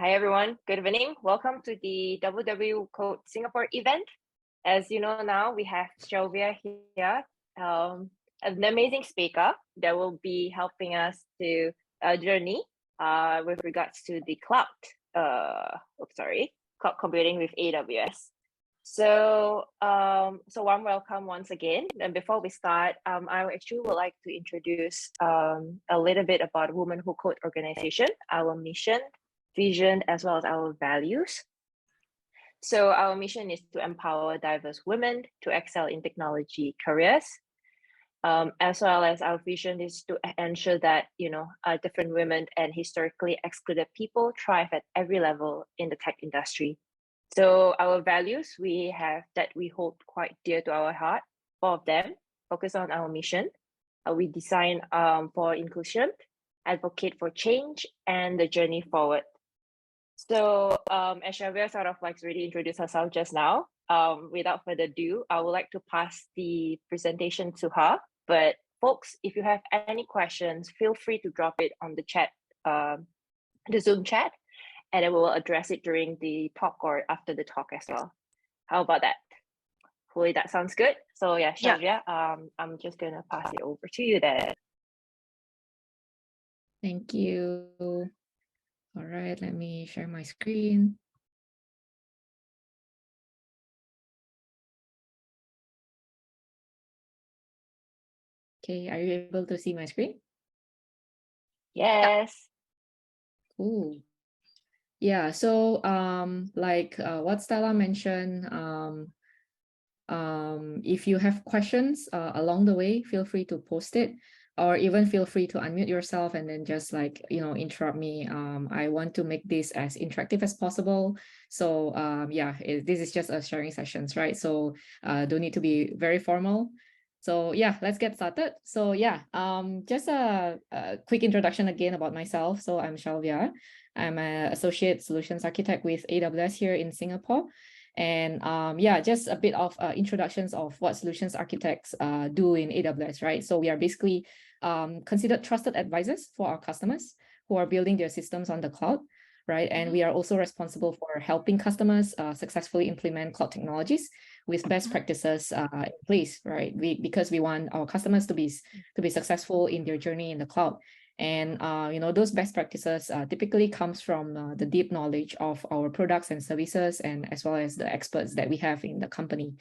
Hi everyone, good evening. Welcome to the WW Code Singapore event. As you know now, we have Shelvia here, an amazing speaker that will be helping us to journey with regards to the cloud, cloud computing with AWS. So warm welcome once again. And before we start, I actually would like to introduce a little bit about Women Who Code organization, our mission, vision, as well as our values. So our mission is to empower diverse women to excel in technology careers, as well as our vision is to ensure that different women and historically excluded people thrive at every level in the tech industry. So our values we have that we hold quite dear to our heart. Four of them focus on our mission. We design for inclusion, advocate for change, and the journey forward. So as Shelvia sort of already introduced herself just now, without further ado, I would like to pass the presentation to her. But folks, if you have any questions, feel free to drop it on the chat, the Zoom chat, and then we will address it during the talk or after the talk as well. How about that? Hopefully that sounds good. So yeah, Shelvia, I'm just gonna pass it over to you then. Thank you. All right, let me share my screen. Okay, are you able to see my screen? Yes. Cool. Yeah, so what Stella mentioned, if you have questions along the way, feel free to post it, or even feel free to unmute yourself and then just interrupt me. I want to make this as interactive as possible. So this is just a sharing sessions, right? So don't need to be very formal. So yeah, let's get started. So yeah, just a quick introduction again about myself. So I'm Shelvia. I'm an associate solutions architect with AWS here in Singapore. And just a bit of introductions of what solutions architects do in AWS, right? So we are basically considered trusted advisors for our customers who are building their systems on the cloud, right? And we are also responsible for helping customers successfully implement cloud technologies with best practices in place, right? Because we want our customers to be successful in their journey in the cloud. And those best practices typically comes from the deep knowledge of our products and services, and as well as the experts that we have in the company,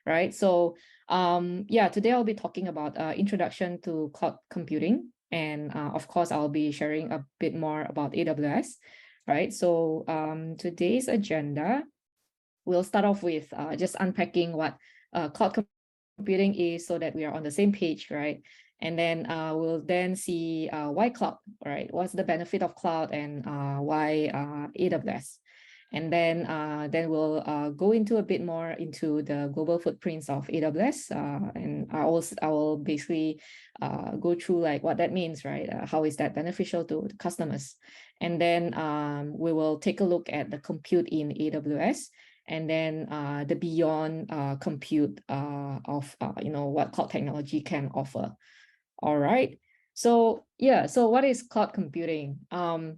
right? So today I'll be talking about introduction to cloud computing, and of course I'll be sharing a bit more about AWS, right? So today's agenda, we'll start off with just unpacking what cloud computing is so that we are on the same page, right? And then we'll then see why cloud, right? What's the benefit of cloud, and why AWS? And then we'll go into a bit more into the global footprints of AWS, and I will basically go through what that means, right? How is that beneficial to the customers? And then we will take a look at the compute in AWS, and then the beyond compute of what cloud technology can offer. All right. So what is cloud computing?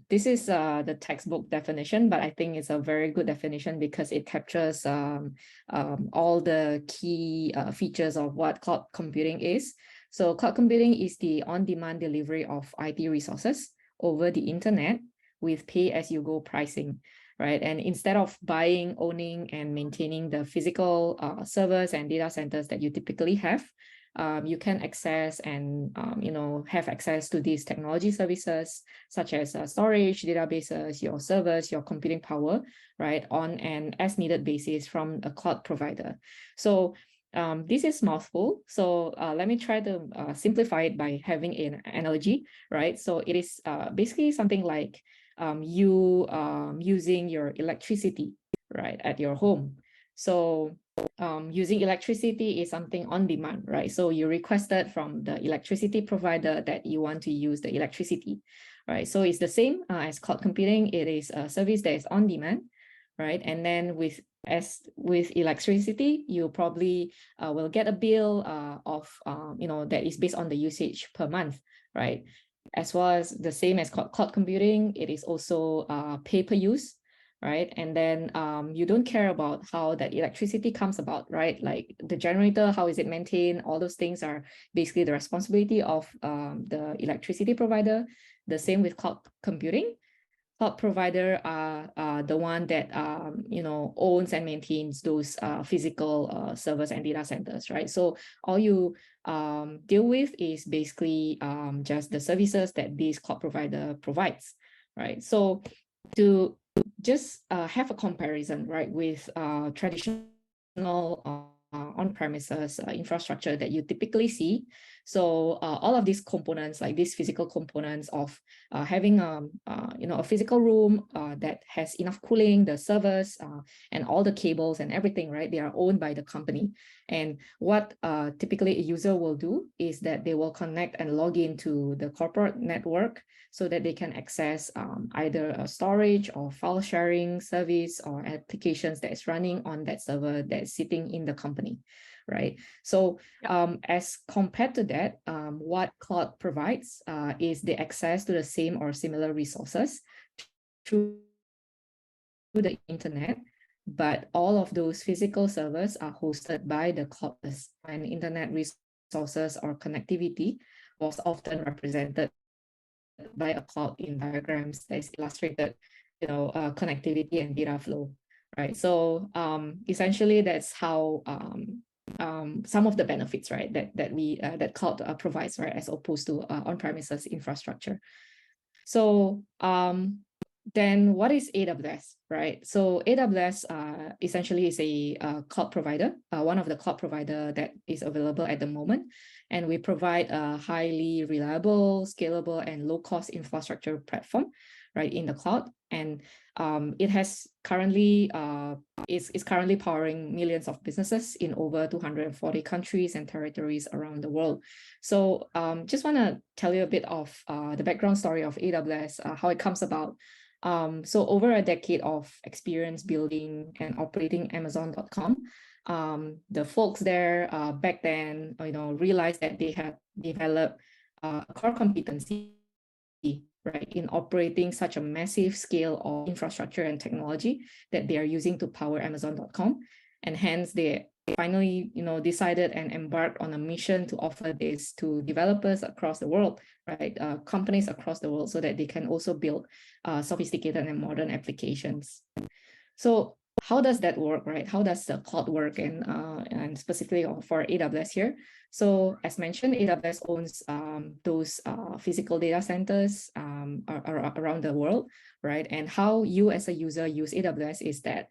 This is the textbook definition, but I think it's a very good definition because it captures all the key features of what cloud computing is. So cloud computing is the on-demand delivery of IT resources over the internet with pay-as-you-go pricing, right? And instead of buying, owning, and maintaining the physical servers and data centers that you typically have, you can access and have access to these technology services such as storage, databases, your servers, your computing power, right, on an as needed basis from a cloud provider. So this is mouthful. So let me try to simplify it by having an analogy, right? So it is basically something like you using your electricity, right, at your home. So using electricity is something on demand, right? So you requested from the electricity provider that you want to use the electricity, right? So it's the same as cloud computing. It is a service that is on demand, right? And then with electricity, you probably will get a bill of that is based on the usage per month, right? as well as the same as cloud computing, it is also pay-per-use, right? And then you don't care about how that electricity comes about, right? Like the generator, how is it maintained? All those things are basically the responsibility of the electricity provider. The same with cloud computing. Cloud provider are the one that owns and maintains those physical servers and data centers, right? So all you deal with is basically just the services that this cloud provider provides, right? So to just have a comparison, right, with traditional on-premises infrastructure that you typically see. So all of these components, like these physical components of having a physical room that has enough cooling, the servers and all the cables and everything, right? They are owned by the company. And what typically a user will do is that they will connect and log into the corporate network so that they can access either a storage or file sharing service or applications that is running on that server that's sitting in the company, right? So as compared to that, what cloud provides is the access to the same or similar resources through the internet, but all of those physical servers are hosted by the cloud, and internet resources or connectivity was often represented by a cloud in diagrams that is illustrated, connectivity and data flow, right? So essentially that's how some of the benefits, right, that cloud provides, right, as opposed to on-premises infrastructure. So then what is AWS, right? So AWS essentially is a cloud provider, one of the cloud provider that is available at the moment. And we provide a highly reliable, scalable, and low-cost infrastructure platform, right, in the cloud. And it has currently is currently powering millions of businesses in over 240 countries and territories around the world. So just want to tell you a bit of the background story of AWS, how it comes about. So over a decade of experience building and operating Amazon.com, the folks there back then, realized that they had developed a core competency, right, in operating such a massive scale of infrastructure and technology that they are using to power Amazon.com. And hence they finally, decided and embarked on a mission to offer this to developers across the world, right? Companies across the world, so that they can also build sophisticated and modern applications. So how does that work, right? How does the cloud work, and specifically for AWS here? So as mentioned, AWS owns those physical data centers around the world, right? And how you as a user use AWS is that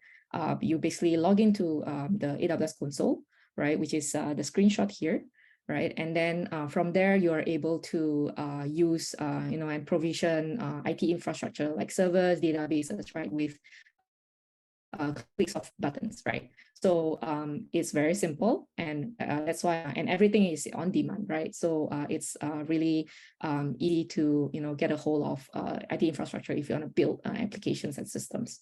you basically log into the AWS console, right, which is the screenshot here, right? And then from there, you are able to use, and provision IT infrastructure like servers, databases, right, with clicks of buttons, right? So it's very simple, and that's why, and everything is on demand, right? So it's really easy to get a hold of IT infrastructure if you want to build applications and systems.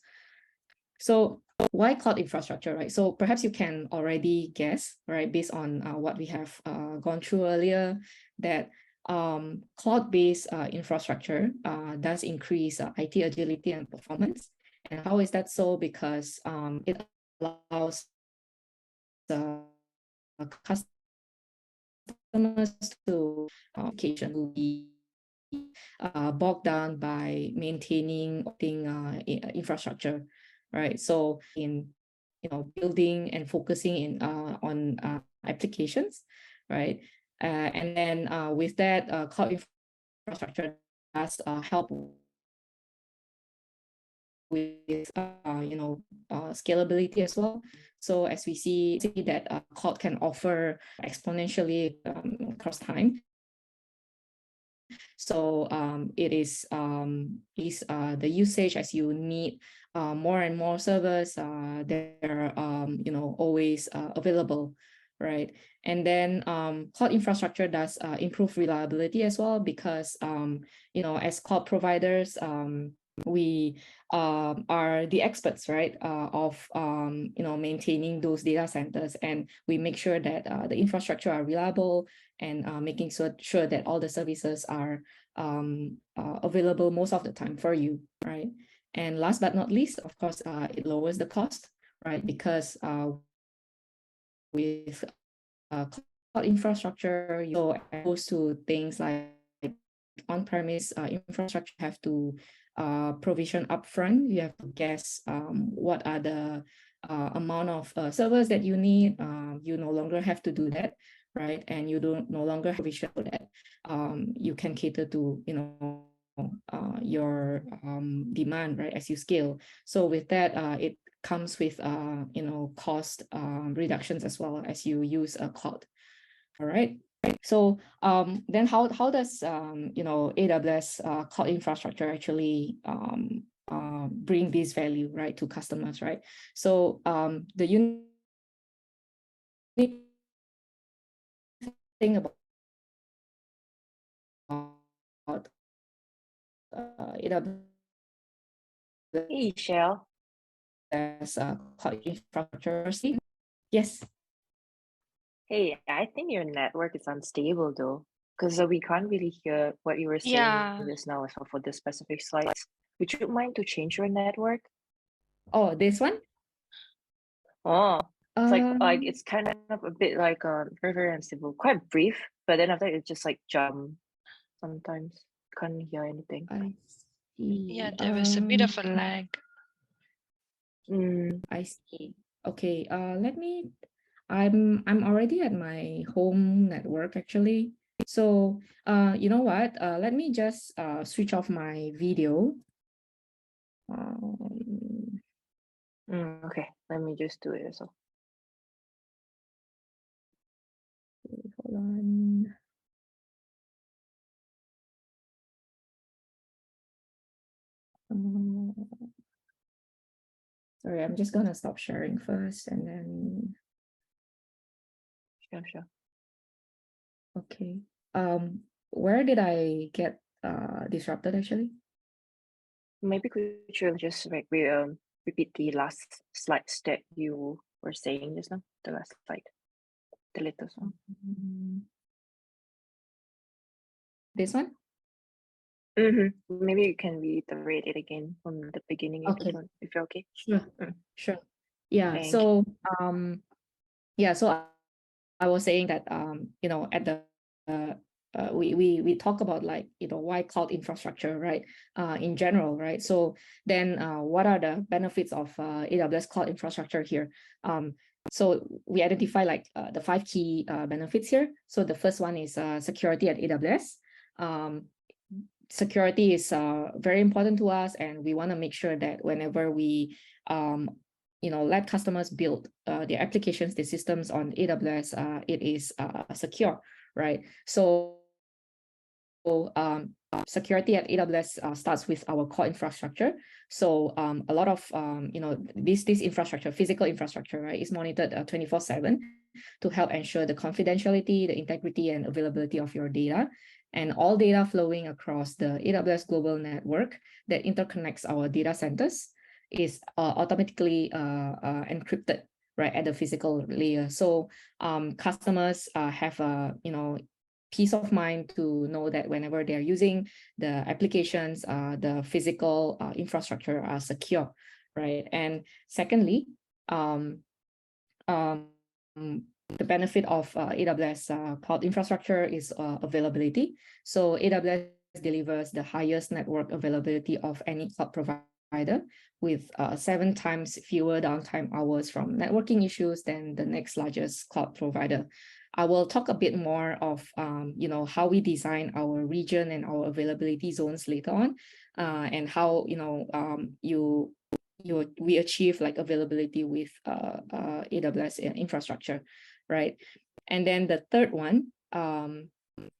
So why cloud infrastructure, right? So perhaps you can already guess, right, based on what we have gone through earlier, that cloud-based infrastructure does increase IT agility and performance. And how is that so? Because it allows customers to application will be bogged down by maintaining infrastructure, right? So in building and focusing in on applications, right? And then with that, cloud infrastructure does help with scalability as well. So as we see that cloud can offer exponentially across time. So it is the usage as you need more and more servers. They're always available, right? And then cloud infrastructure does improve reliability as well, because as cloud providers, we are the experts, right, of maintaining those data centers, and we make sure that the infrastructure are reliable, and making sure that all the services are available most of the time for you, right? And last but not least, of course, it lowers the cost, right? Because with cloud infrastructure, you opposed to things like on-premise infrastructure, have to provision upfront. You have to guess what are the amount of servers that you need. You no longer have to do that, right? And you don't no longer have provision for that. You can cater to your demand, right, as you scale. So with that, it comes with cost reductions as well as you use a cloud. All right. So then how does AWS cloud infrastructure actually bring this value, right, to customers, right? So the unique thing about AWS Hey, Shell. cloud infrastructure. Yes. Hey, I think your network is unstable though, because we can't really hear what you were saying Yeah. just now as well for the specific slides. Would you mind to change your network? Oh, this one? Oh, it's like Um, it's kind of a bit like very, very unstable, quite brief, but then after that, it just like jump sometimes. Can't hear anything. I see. Yeah, there was a bit of a lag. I see. Okay, let me, I'm already at my home network actually. So you know what? Let me just switch off my video. Okay, let me just do it as well. Hold on. Sorry, I'm just gonna stop sharing first and then. Sure. Okay. Where did I get disrupted actually? Maybe could you just like repeat the last slides that you were saying just now? The last slide, the latest one. This one? Maybe you can reiterate it again from the beginning if Okay. if you're okay. Sure. Yeah. Thank So so I was saying that at the we talk about like why cloud infrastructure, right? In general, right? So then what are the benefits of AWS cloud infrastructure here? So we identify like the 5 key benefits here. So the first one is security at AWS. Security is very important to us, and we want to make sure that whenever we let customers build their applications, their systems on AWS, it is secure, right? So security at AWS starts with our core infrastructure. So a lot of this infrastructure, physical infrastructure, right, is monitored 24/7 to help ensure the confidentiality, the integrity, and availability of your data. And all data flowing across the AWS global network that interconnects our data centers is automatically encrypted, right, at the physical layer. So customers have a peace of mind to know that whenever they're using the applications, the physical infrastructure are secure, right? And secondly, the benefit of AWS cloud infrastructure is availability. So AWS delivers the highest network availability of any cloud provider, with 7 times fewer downtime hours from networking issues than the next largest cloud provider. I will talk a bit more of how we design our region and our availability zones later on, and how we achieve like availability with AWS infrastructure, right? And then the third one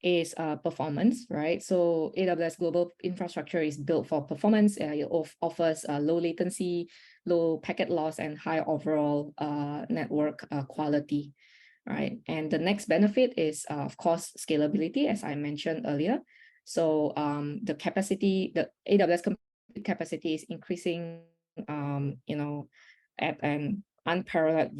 is performance, right? So AWS global infrastructure is built for performance. It offers low latency, low packet loss, and high overall network quality, right? And the next benefit is, of course, scalability, as I mentioned earlier. So the capacity, the AWS capacity is increasing, at an unparalleled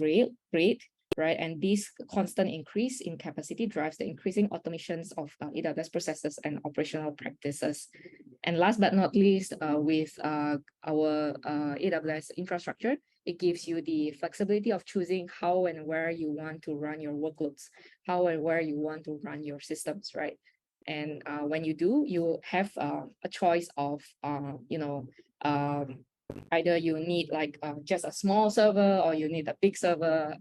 rate, right? And this constant increase in capacity drives the increasing automations of AWS processes and operational practices. And last but not least, with our AWS infrastructure, it gives you the flexibility of choosing how and where you want to run your workloads, how and where you want to run your systems, right? And when you do, you have a choice of, either you need like just a small server or you need a big server.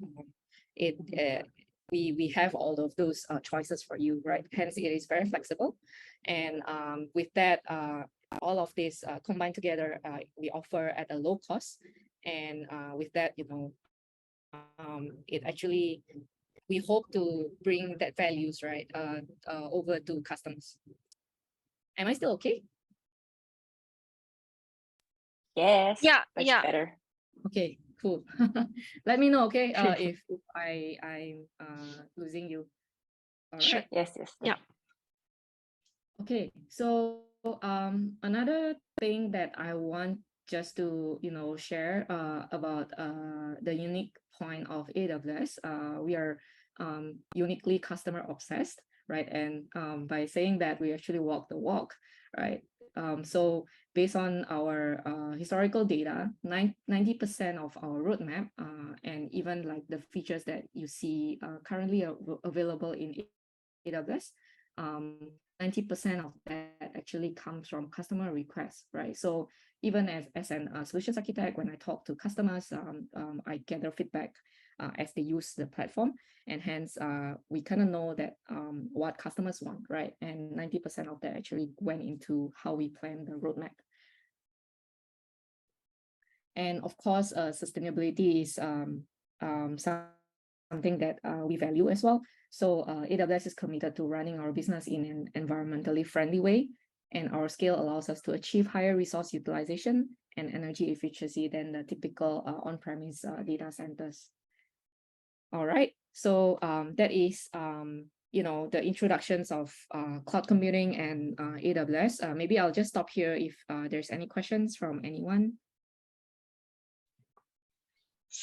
We have all of those choices for you, right? Hence, it is very flexible. And with that, all of this combined together, we offer at a low cost. And with that, it actually, we hope to bring that values, right, over to customers. Am I still okay? Yes. Yeah, Much yeah. better. Okay, cool. Let me know, okay, if I'm losing you. All Sure. right. Yes, yes. Yeah. Okay, so another thing that I want just to share about the unique point of AWS, we are uniquely customer obsessed, right? And by saying that, we actually walk the walk, right? So based on our historical data, 90% of our roadmap and even like the features that you see currently available in AWS, 90% of that actually comes from customer requests, right? So even as an solutions architect, when I talk to customers, I gather feedback as they use the platform, and hence we kind of know that what customers want, right? And 90% of that actually went into how we plan the roadmap. And of course, sustainability is something that we value as well. So AWS is committed to running our business in an environmentally friendly way, and our scale allows us to achieve higher resource utilization and energy efficiency than the typical on-premise data centers. All right, so that is the introductions of cloud computing and AWS. Maybe I'll just stop here if there's any questions from anyone.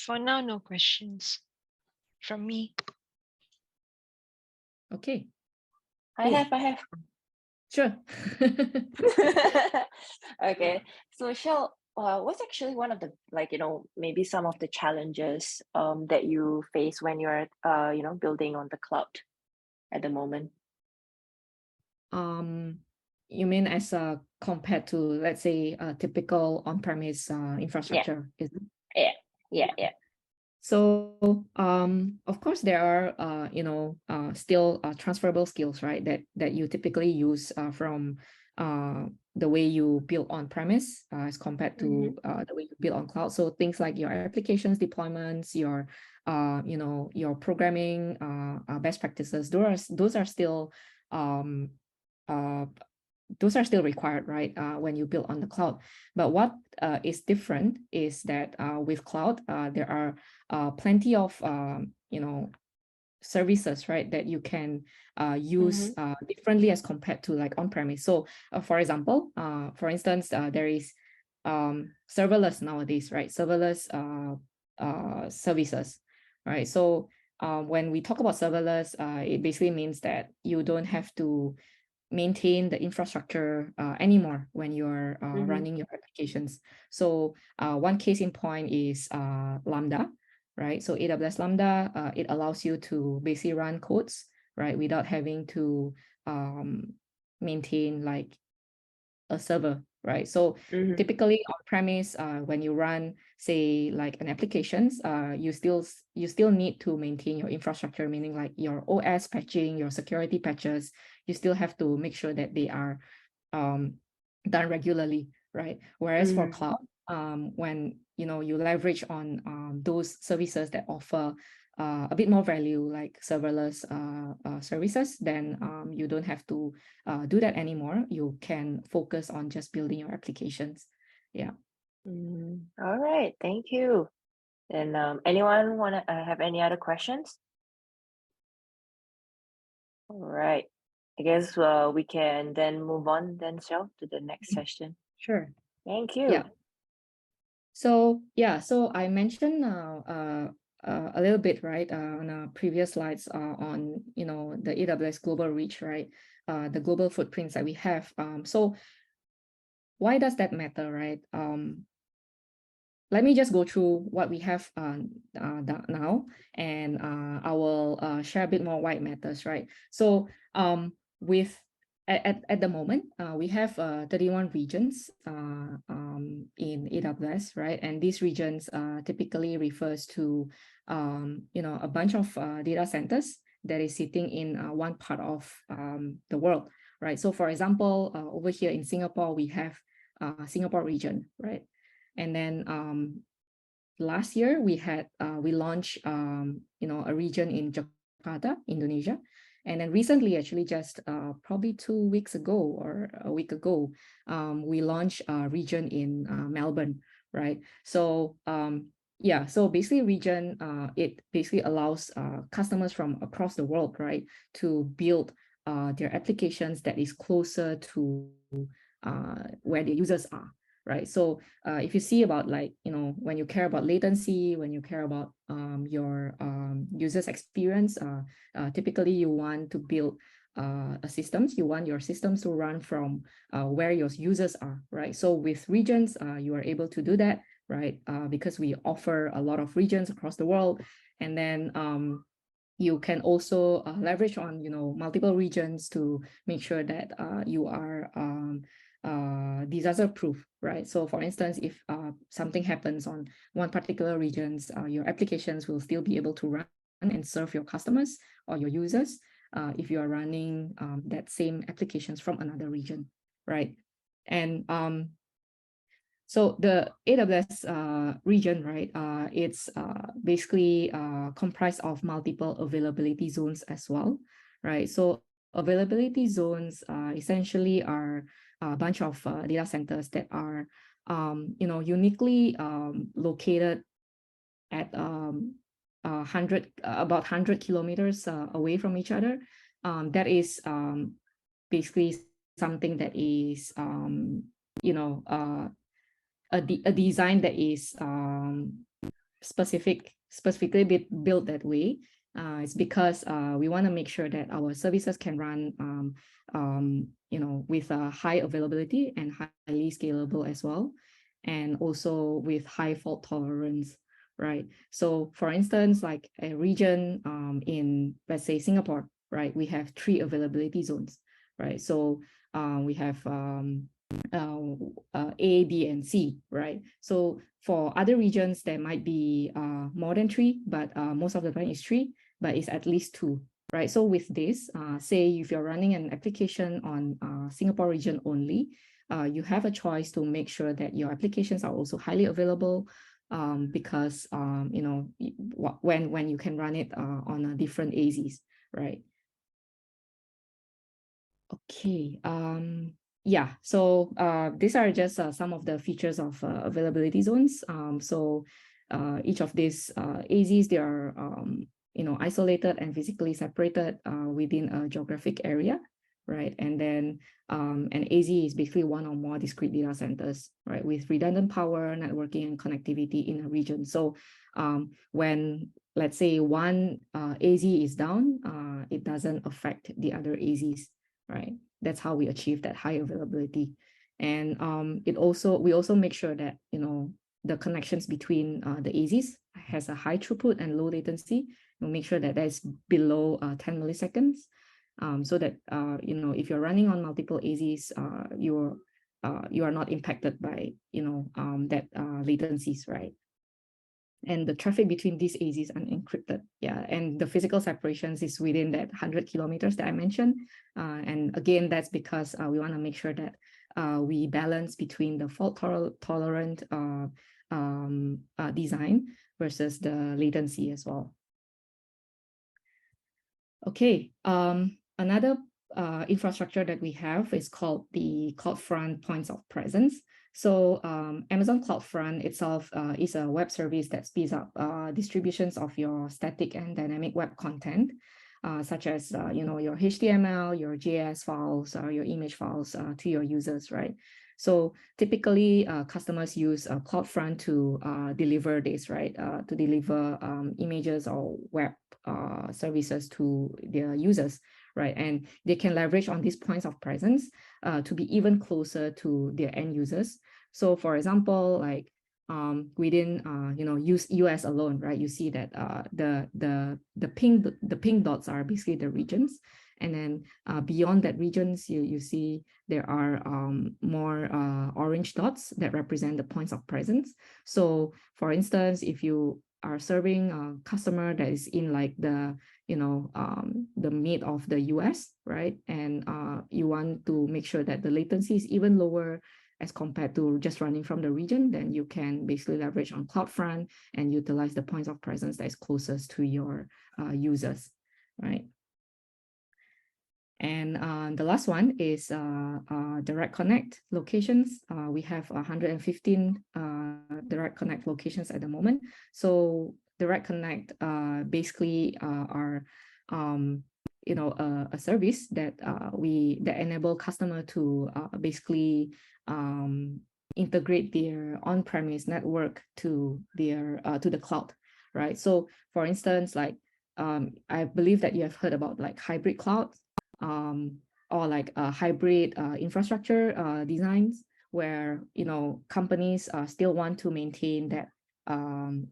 For now, no questions from me. Okay. I have. Sure. Okay. So Shell, what's actually one of the, maybe some of the challenges that you face when you're building on the cloud at the moment? You mean as compared to, let's say, a typical on-premise infrastructure? Yeah. So of course there are still transferable skills, right, that you typically use from the way you build on premise as compared to the way you build on cloud. So things like your applications deployments, your your programming best practices, those are still required, right, when you build on the cloud. But what is different is that with cloud, there are plenty of services, right, that you can use differently as compared to like on-premise. So for example, for instance, there is serverless nowadays, right? Serverless services, right? So when we talk about serverless, it basically means that you don't have to maintain the infrastructure anymore when you're running your applications. So one case in point is Lambda, right? So AWS Lambda, it allows you to basically run codes, right, without having to maintain like a server, right? So typically on premise, when you run, say, like an applications, you still need to maintain your infrastructure, meaning like your OS patching, your security patches. You still have to make sure that they are done regularly, right? Whereas for cloud, when you leverage on those services that offer a bit more value, like serverless services, then you don't have to do that anymore. You can focus on just building your applications. Yeah. All right, thank you. And anyone want to have any other questions? All right, I guess we can then move on then, Shell, to the next session. Sure. Thank you. Yeah. So yeah, so I mentioned a little bit, right, on our previous slides on, you know, the AWS global reach, right, the global footprints that we have. So why does that matter, right? Let me just go through what we have now, and I will share a bit more why it matters, right? So with at the moment, we have 31 regions in AWS, right? And these regions typically refers to you know, a bunch of data centers that is sitting in one part of the world, right? So for example, over here in Singapore, we have Singapore region, right? And then last year we launched you know, a region in Jakarta, Indonesia. And then recently, actually just probably 2 weeks ago or a week ago, we launched a region in Melbourne, right? So yeah, so basically region, it basically allows customers from across the world, right, to build their applications that is closer to where the users are, right? So if you see about, like, you know, when you care about latency, when you care about your users experience, typically you want to build systems, you want your systems to run from where your users are, right? So with regions, you are able to do that, right? Because we offer a lot of regions across the world. And then you can also leverage on, you know, multiple regions to make sure that you are disaster proof, right? So for instance, if something happens on one particular regions, your applications will still be able to run and serve your customers or your users if you are running that same applications from another region, right? And so the AWS region, right, it's basically comprised of multiple availability zones as well, right? So availability zones essentially are a bunch of data centers that are, you know, uniquely located at about 100 kilometers away from each other. That is basically something that is, you know, a design that is specifically built that way. It's because we want to make sure that our services can run you know, with a high availability and highly scalable as well, and also with high fault tolerance, right? So for instance, like a region in, let's say, Singapore, right, we have 3 availability zones, right? So we have A, B, and C, right? So for other regions, there might be more than 3, but most of the time it's 3, but it's at least 2, right? So with this, say if you're running an application on Singapore region only, you have a choice to make sure that your applications are also highly available, because you know, when you can run it on a different AZs, right? Okay. Yeah, so these are just some of the features of availability zones. So each of these AZs, they are you know, isolated and physically separated within a geographic area, right? And then an AZ is basically one or more discrete data centers, right, with redundant power, networking, and connectivity in a region. So when, let's say, one AZ is down, it doesn't affect the other AZs, right? That's how we achieve that high availability. And we also make sure that, you know, the connections between the AZs has a high throughput and low latency. We'll make sure that is below 10 milliseconds, so that you know, if you're running on multiple AZs, you are not impacted by, you know, that latencies, right? And the traffic between these AZs are encrypted. Yeah, and the physical separations is within that 100 kilometers that I mentioned. And again, that's because we want to make sure that we balance between the fault tolerant design versus the latency as well. Okay, another infrastructure that we have is called the CloudFront Points of Presence. So Amazon CloudFront itself is a web service that speeds up distributions of your static and dynamic web content, such as you know, your HTML, your JS files, your image files to your users, right? So typically, customers use CloudFront to deliver this, right? To deliver images or web services to their users, right? And they can leverage on these points of presence to be even closer to their end users. So for example, like within use US alone, right? You see that the pink dots are basically the regions, and then beyond that regions, you see there are more orange dots that represent the points of presence. So for instance, if you are serving a customer that is in like the the mid of the US, right? And you want to make sure that the latency is even lower as compared to just running from the region, then you can basically leverage on CloudFront and utilize the points of presence that is closest to your users, right? And the last one is Direct Connect locations. We have 115 Direct Connect locations at the moment. So Direct Connect basically are a service that that enable customer to basically integrate their on-premise network to their to the cloud, right? So for instance, like I believe that you have heard about like hybrid clouds, or like hybrid infrastructure designs, where companies still want to maintain that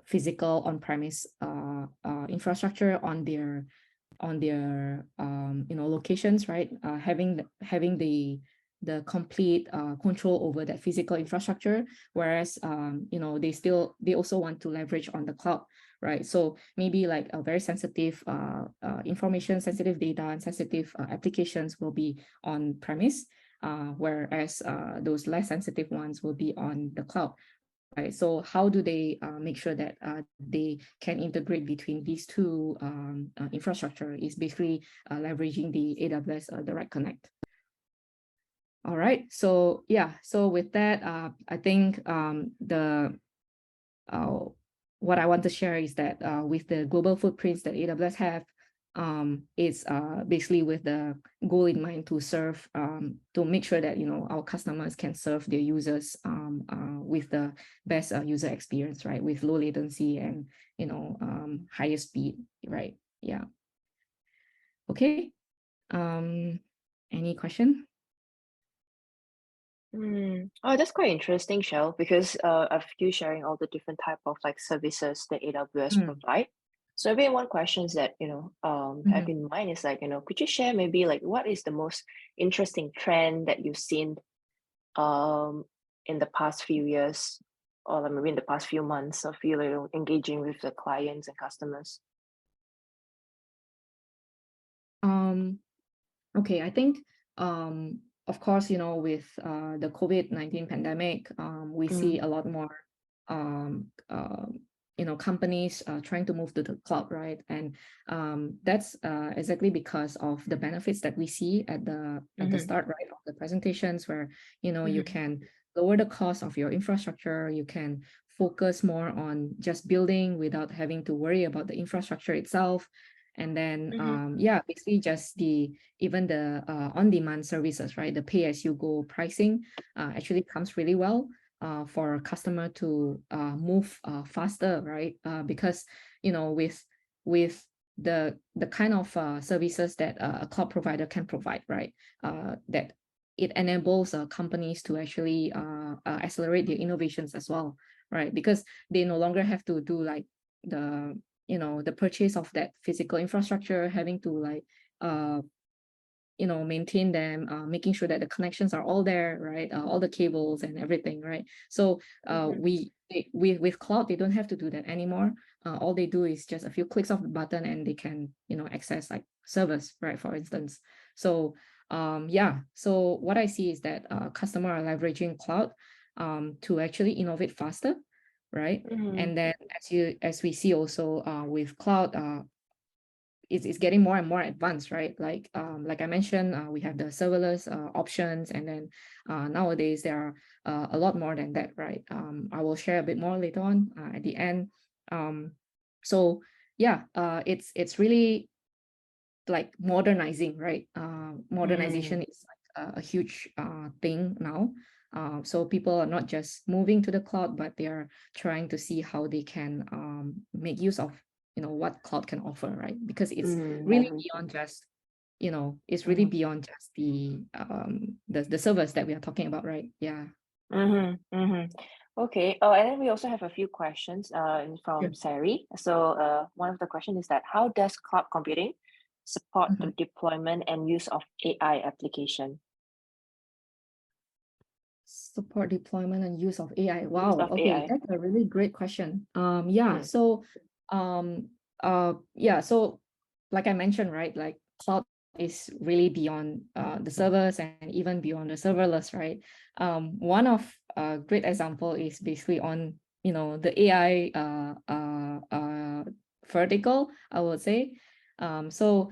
physical on-premise infrastructure on their locations, right? Having the complete control over that physical infrastructure, whereas they also want to leverage on the cloud, right? So maybe like a very sensitive information, sensitive data, and sensitive applications will be on premise, whereas those less sensitive ones will be on the cloud. Right. So how do they make sure that they can integrate between these two infrastructure is basically leveraging the AWS Direct Connect. All right. So yeah. So with that, I think what I want to share is that with the global footprints that AWS have, it's basically with the goal in mind to serve, to make sure that our customers can serve their users with the best user experience, right? With low latency and higher speed, right? Yeah. Okay. Any question? Oh, that's quite interesting, Shell, because of you sharing all the different type of like services that AWS provide. So maybe one questions that have in mind is like, could you share maybe like what is the most interesting trend that you've seen in the past few years, or maybe in the past few months of you engaging with the clients and customers? Okay, I think of course, with the COVID-19 pandemic, we see a lot more companies trying to move to the cloud, right? And that's exactly because of the benefits that we see at the start, right, of the presentations, where you can lower the cost of your infrastructure, you can focus more on just building without having to worry about the infrastructure itself. And then basically just even the on-demand services, right? The pay-as-you-go pricing actually comes really well for a customer to move faster, right? Because with the kind of services that a cloud provider can provide, right? That it enables companies to actually accelerate their innovations as well, right? Because they no longer have to do like the purchase of that physical infrastructure, having to like maintain them, making sure that the connections are all there, right? All the cables and everything, right? So with cloud, they don't have to do that anymore. All they do is just a few clicks of the button and they can access like servers, right, for instance. So so what I see is that customers are leveraging cloud to actually innovate faster, right? And then as we see also with cloud, it's getting more and more advanced, right? Like I mentioned, we have the serverless options, and then nowadays there are a lot more than that, right? I will share a bit more later on at the end. So yeah, it's really like modernizing, right? Modernization is like a huge thing now. So people are not just moving to the cloud, but they are trying to see how they can make use of, what cloud can offer, right? Because it's really beyond just, it's really beyond just the servers that we are talking about, right? Yeah. Okay. Oh, and then we also have a few questions from Sari. So one of the questions is that how does cloud computing support the deployment and use of AI application? Support deployment and use of AI. Wow. Okay, AI. that's a really great question. So like I mentioned, right? Like cloud is really beyond the servers and even beyond the serverless, right? One of a great example is basically on the AI vertical, I would say. So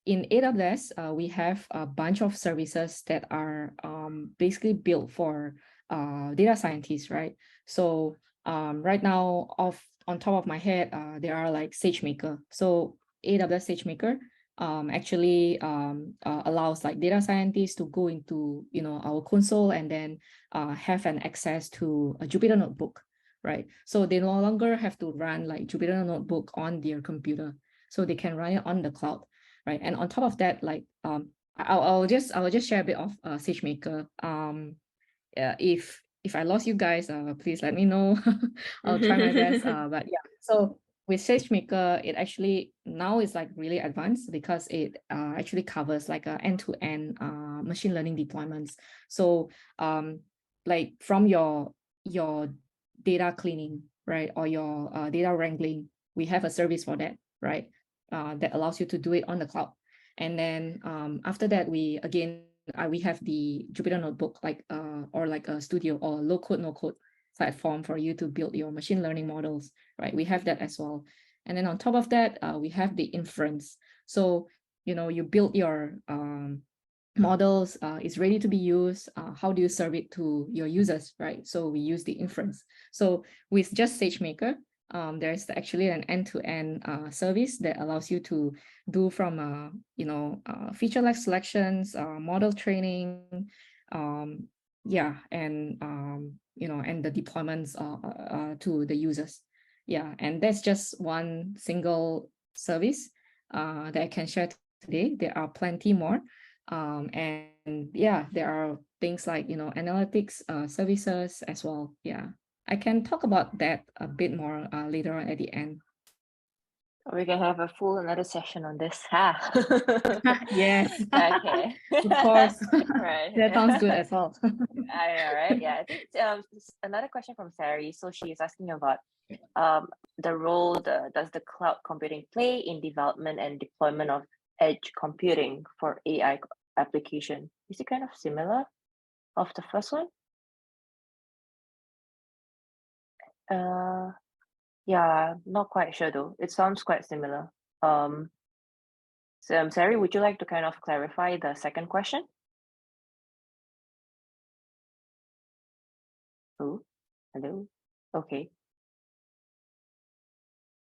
in AWS, we have a bunch of services that are basically built for data scientists, right? So right now, on top of my head, there are like SageMaker. So AWS SageMaker actually allows like data scientists to go into our console and then have an access to a Jupyter Notebook, right? So they no longer have to run like Jupyter Notebook on their computer, so they can run it on the cloud, right? And on top of that, like I'll just share a bit of SageMaker. If I lost you guys, please let me know. I'll try my best. But yeah, so with SageMaker, it actually now is like really advanced because it actually covers like a end-to-end machine learning deployments. So like from your data cleaning, right, or your data wrangling, we have a service for that, right? That allows you to do it on the cloud. And then after that, we have the Jupyter Notebook, or like a studio or low code, no code platform for you to build your machine learning models, right? We have that as well. And then on top of that, we have the inference. So, you build your models, it's ready to be used. How do you serve it to your users, right? So we use the inference. So with just SageMaker, there's actually an end-to-end service that allows you to do from feature-like selections, model training, and the deployments to the users. Yeah, and that's just one single service that I can share today. There are plenty more. And yeah, there are things like analytics services as well. Yeah, I can talk about that a bit more later on at the end. We can have a full another session on this. Ha. Yes. Okay. Of course. Right. That sounds good as well. I know, right? Yeah. I think another question from Sari. So she is asking about the role does the cloud computing play in development and deployment of edge computing for AI application? Is it kind of similar of the first one? Yeah, not quite sure though. It sounds quite similar. So Sari, would you like to kind of clarify the second question? Oh, hello. Okay.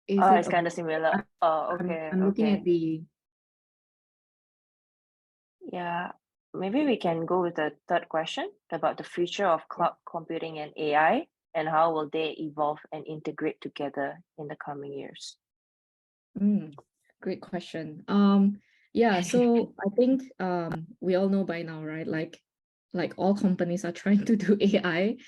It's kind of similar. Okay. I'm looking at the. Yeah, maybe we can go with the third question about the future of cloud computing and AI, and how will they evolve and integrate together in the coming years? Great question. Yeah, so I think we all know by now, right? Like all companies are trying to do AI,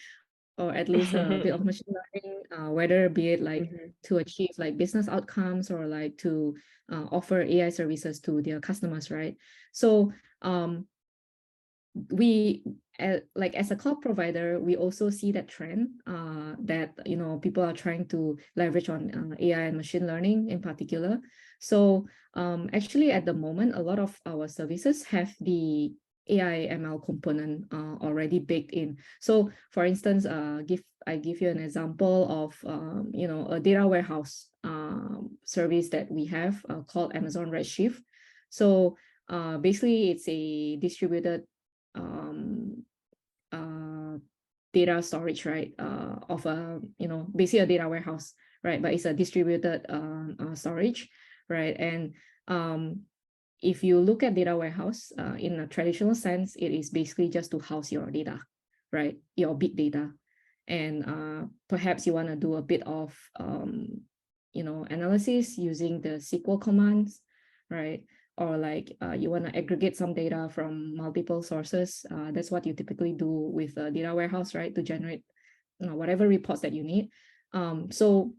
or at least a bit of machine learning, whether be it like to achieve like business outcomes or like to offer AI services to their customers, right? So we like as a cloud provider, we also see that trend that people are trying to leverage on AI and machine learning in particular. So actually at the moment, a lot of our services have the AI ML component already baked in. So for instance, I give you an example of a data warehouse service that we have called Amazon Redshift. So basically it's a distributed data storage, right, of basically a data warehouse, right, but it's a distributed storage, right? And if you look at data warehouse in a traditional sense, it is basically just to house your data, right? Your big data. And perhaps you want to do a bit of, analysis using the SQL commands, right? Or like you want to aggregate some data from multiple sources. That's what you typically do with a data warehouse, right? To generate whatever reports that you need. So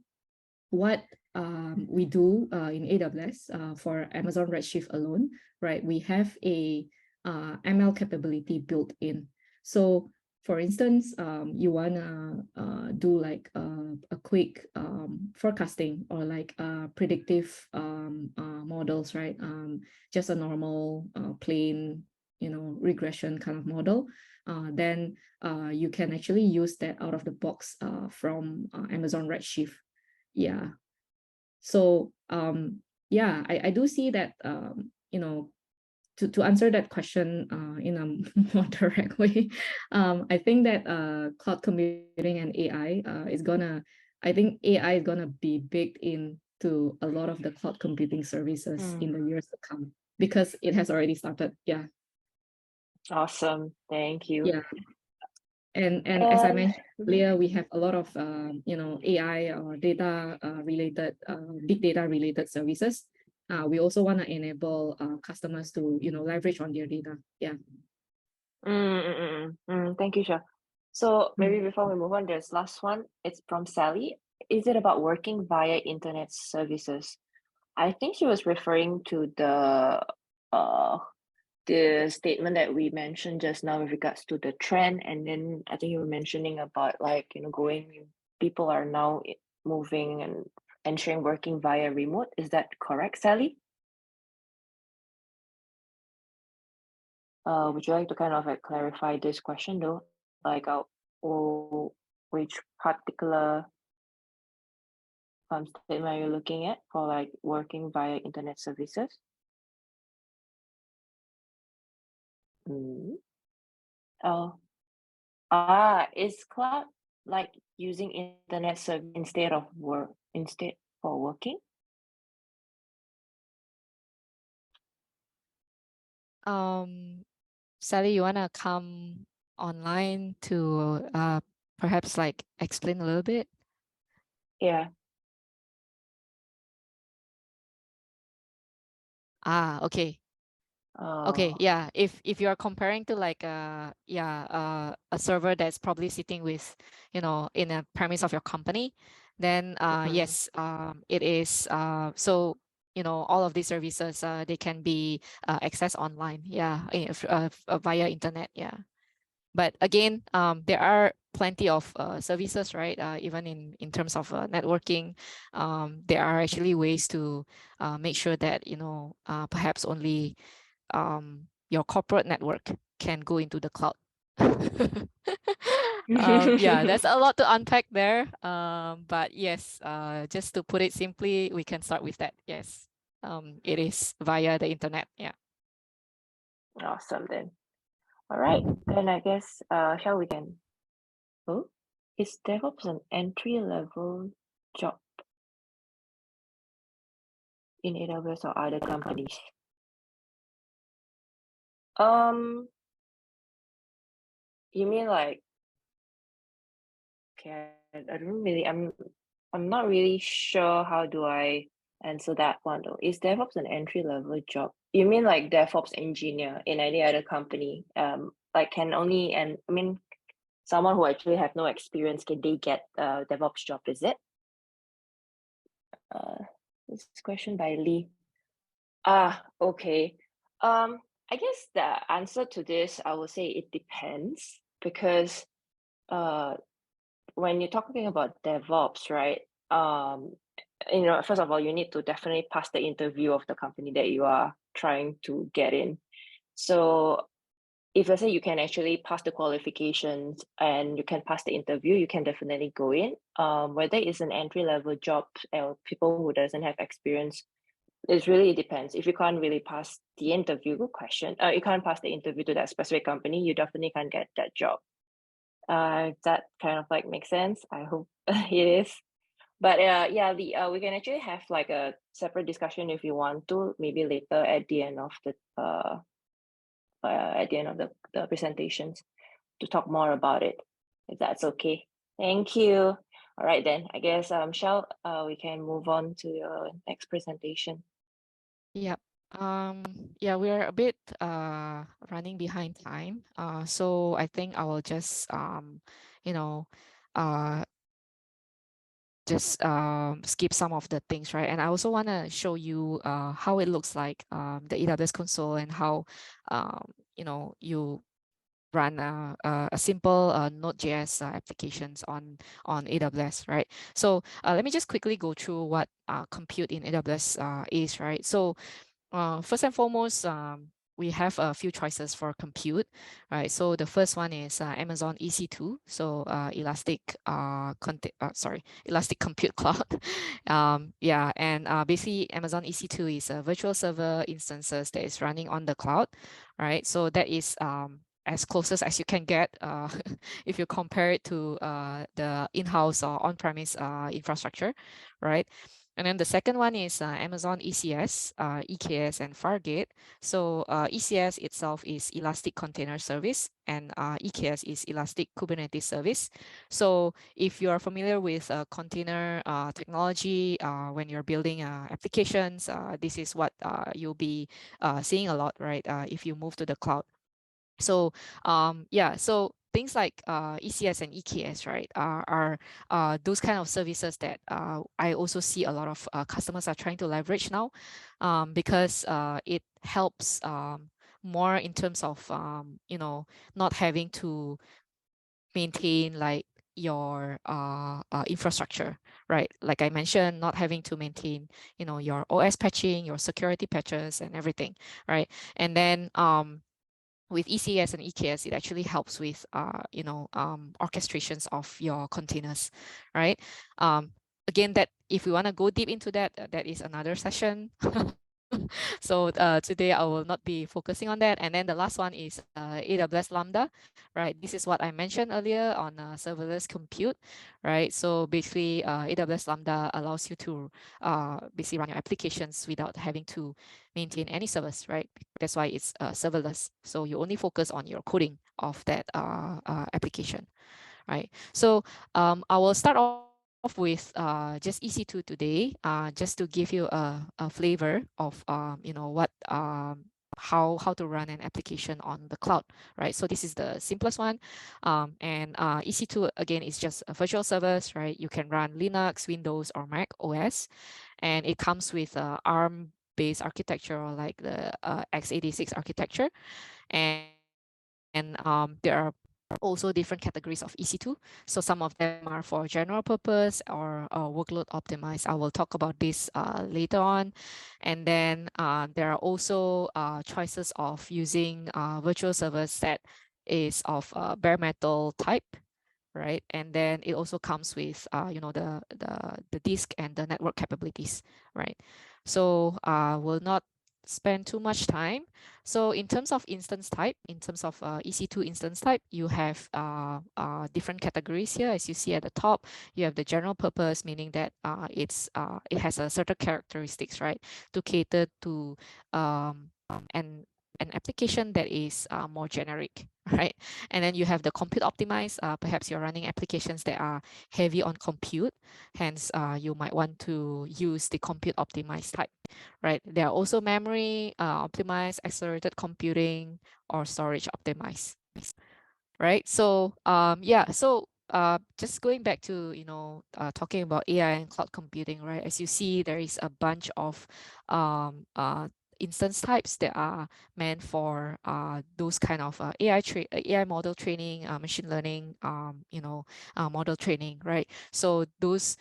what we do in AWS for Amazon Redshift alone, right? We have a ML capability built in. So for instance, you wanna do like a quick forecasting or like predictive models, right? Just a normal plain, regression kind of model. Then you can actually use that out of the box from Amazon Redshift. Yeah. So yeah, I do see that to answer that question in a more direct way, I think that cloud computing and AI I think AI is gonna be baked into a lot of the cloud computing services in the years to come, because it has already started. Yeah. Awesome. Thank you. Yeah. And as I mentioned earlier, we have a lot of AI or data related, big data related services. We also want to enable customers to leverage on their data. Yeah. Thank you, Shah. So maybe before we move on, there's last one. It's from Sally. Is it about working via internet services? I think she was referring to the statement that we mentioned just now with regards to the trend, and then I think you were mentioning about people are now moving and ensuring working via remote. Is that correct, Sally? Would you like to kind of like clarify this question though? Like which particular statement are you looking at for like working via internet services? Mm. Oh, is cloud like using internet service instead for working? Sally, you wanna come online to perhaps like explain a little bit? Yeah. Okay. Okay, yeah. If you are comparing to like a server that's probably sitting with, in a premise of your company, then yes, it is. So all of these services they can be accessed online, yeah, via internet, yeah. But again, there are plenty of services, right? Even in terms of networking, there are actually ways to make sure that perhaps only your corporate network can go into the cloud. Yeah, there's a lot to unpack there. But yes, just to put it simply, we can start with that. Yes, it is via the internet. Yeah. Awesome then. All right, then I guess shall we can. Oh, is DevOps an entry-level job in AWS or other companies? You mean like, okay, I don't really, I'm not really sure how do I answer that one though. Is DevOps an entry-level job? You mean like DevOps engineer in any other company? Like can only, and I mean, someone who actually have no experience, can they get a DevOps job, is it? This question by Lee. Okay. I guess the answer to this, I would say it depends, because when you're talking about DevOps, right? First of all, you need to definitely pass the interview of the company that you are trying to get in. So if let's say you can actually pass the qualifications and you can pass the interview, you can definitely go in. Whether it's an entry-level job or people who doesn't have experience, it really depends. If you can't really pass the interview, good question. You can't pass the interview to that specific company, you definitely can't get that job. If that kind of like makes sense, I hope it is. But yeah, we can actually have like a separate discussion if you want to, maybe later at the end of the presentations, talk more about it, if that's okay. Thank you. All right, then I guess Shell, we can move on to your next presentation. Yep. Yeah, we're a bit running behind time. So I think I will just you know just skip some of the things, right? And I also want to show you how it looks like, the AWS console, and how you run a simple Node.js applications on AWS, right? So let me just quickly go through what compute in AWS is, right? So first and foremost, we have a few choices for compute, right? So the first one is Amazon EC2, so Elastic Compute Cloud. Yeah, and basically Amazon EC2 is a virtual server instances that is running on the cloud, right? So that is as closest as you can get if you compare it to the in-house or on-premise infrastructure, right? And then the second one is Amazon ECS, EKS, and Fargate. So ECS itself is Elastic Container Service, and EKS is Elastic Kubernetes Service. So if you are familiar with container technology, when you're building applications, this is what you'll be seeing a lot, right? If you move to the cloud. So yeah, so things like ECS and EKS, right, are those kind of services that I also see a lot of customers are trying to leverage now, because it helps more in terms of not having to maintain like your infrastructure, right? Like I mentioned, not having to maintain your OS patching, your security patches, and everything, right? And then with ECS and EKS, it actually helps with orchestrations of your containers, right? Again, that if we want to go deep into that, that is another session. So today I will not be focusing on that. And then the last one is AWS Lambda, right? This is what I mentioned earlier on serverless compute, right? So basically AWS Lambda allows you to basically run your applications without having to maintain any servers, right? That's why it's serverless. So you only focus on your coding of that application, right? So I will start off with just EC2 today, just to give you a flavor of what how to run an application on the cloud, right? So this is the simplest one, and EC2 again is just a virtual servers, right? You can run Linux, Windows, or Mac OS, and it comes with ARM based architecture, or like the x86 architecture, and there are also different categories of EC2. So some of them are for general purpose or workload optimized. I will talk about this later on. And then there are also choices of using virtual servers that is of bare metal type, right? And then it also comes with the disk and the network capabilities, right? So we'll not spend too much time. So in terms of instance type, in terms of EC2 instance type, you have different categories here. As you see at the top, you have the general purpose, meaning that it has a certain characteristics, right, to cater to an application that is more generic, right? And then you have the compute optimized. Perhaps you're running applications that are heavy on compute, hence you might want to use the compute optimized type, right? There are also memory optimized, accelerated computing, or storage optimized, right? So yeah, so just going back to talking about AI and cloud computing, right? As you see, there is a bunch of instance types that are meant for those kind of AI model training, machine learning, model training, right? So those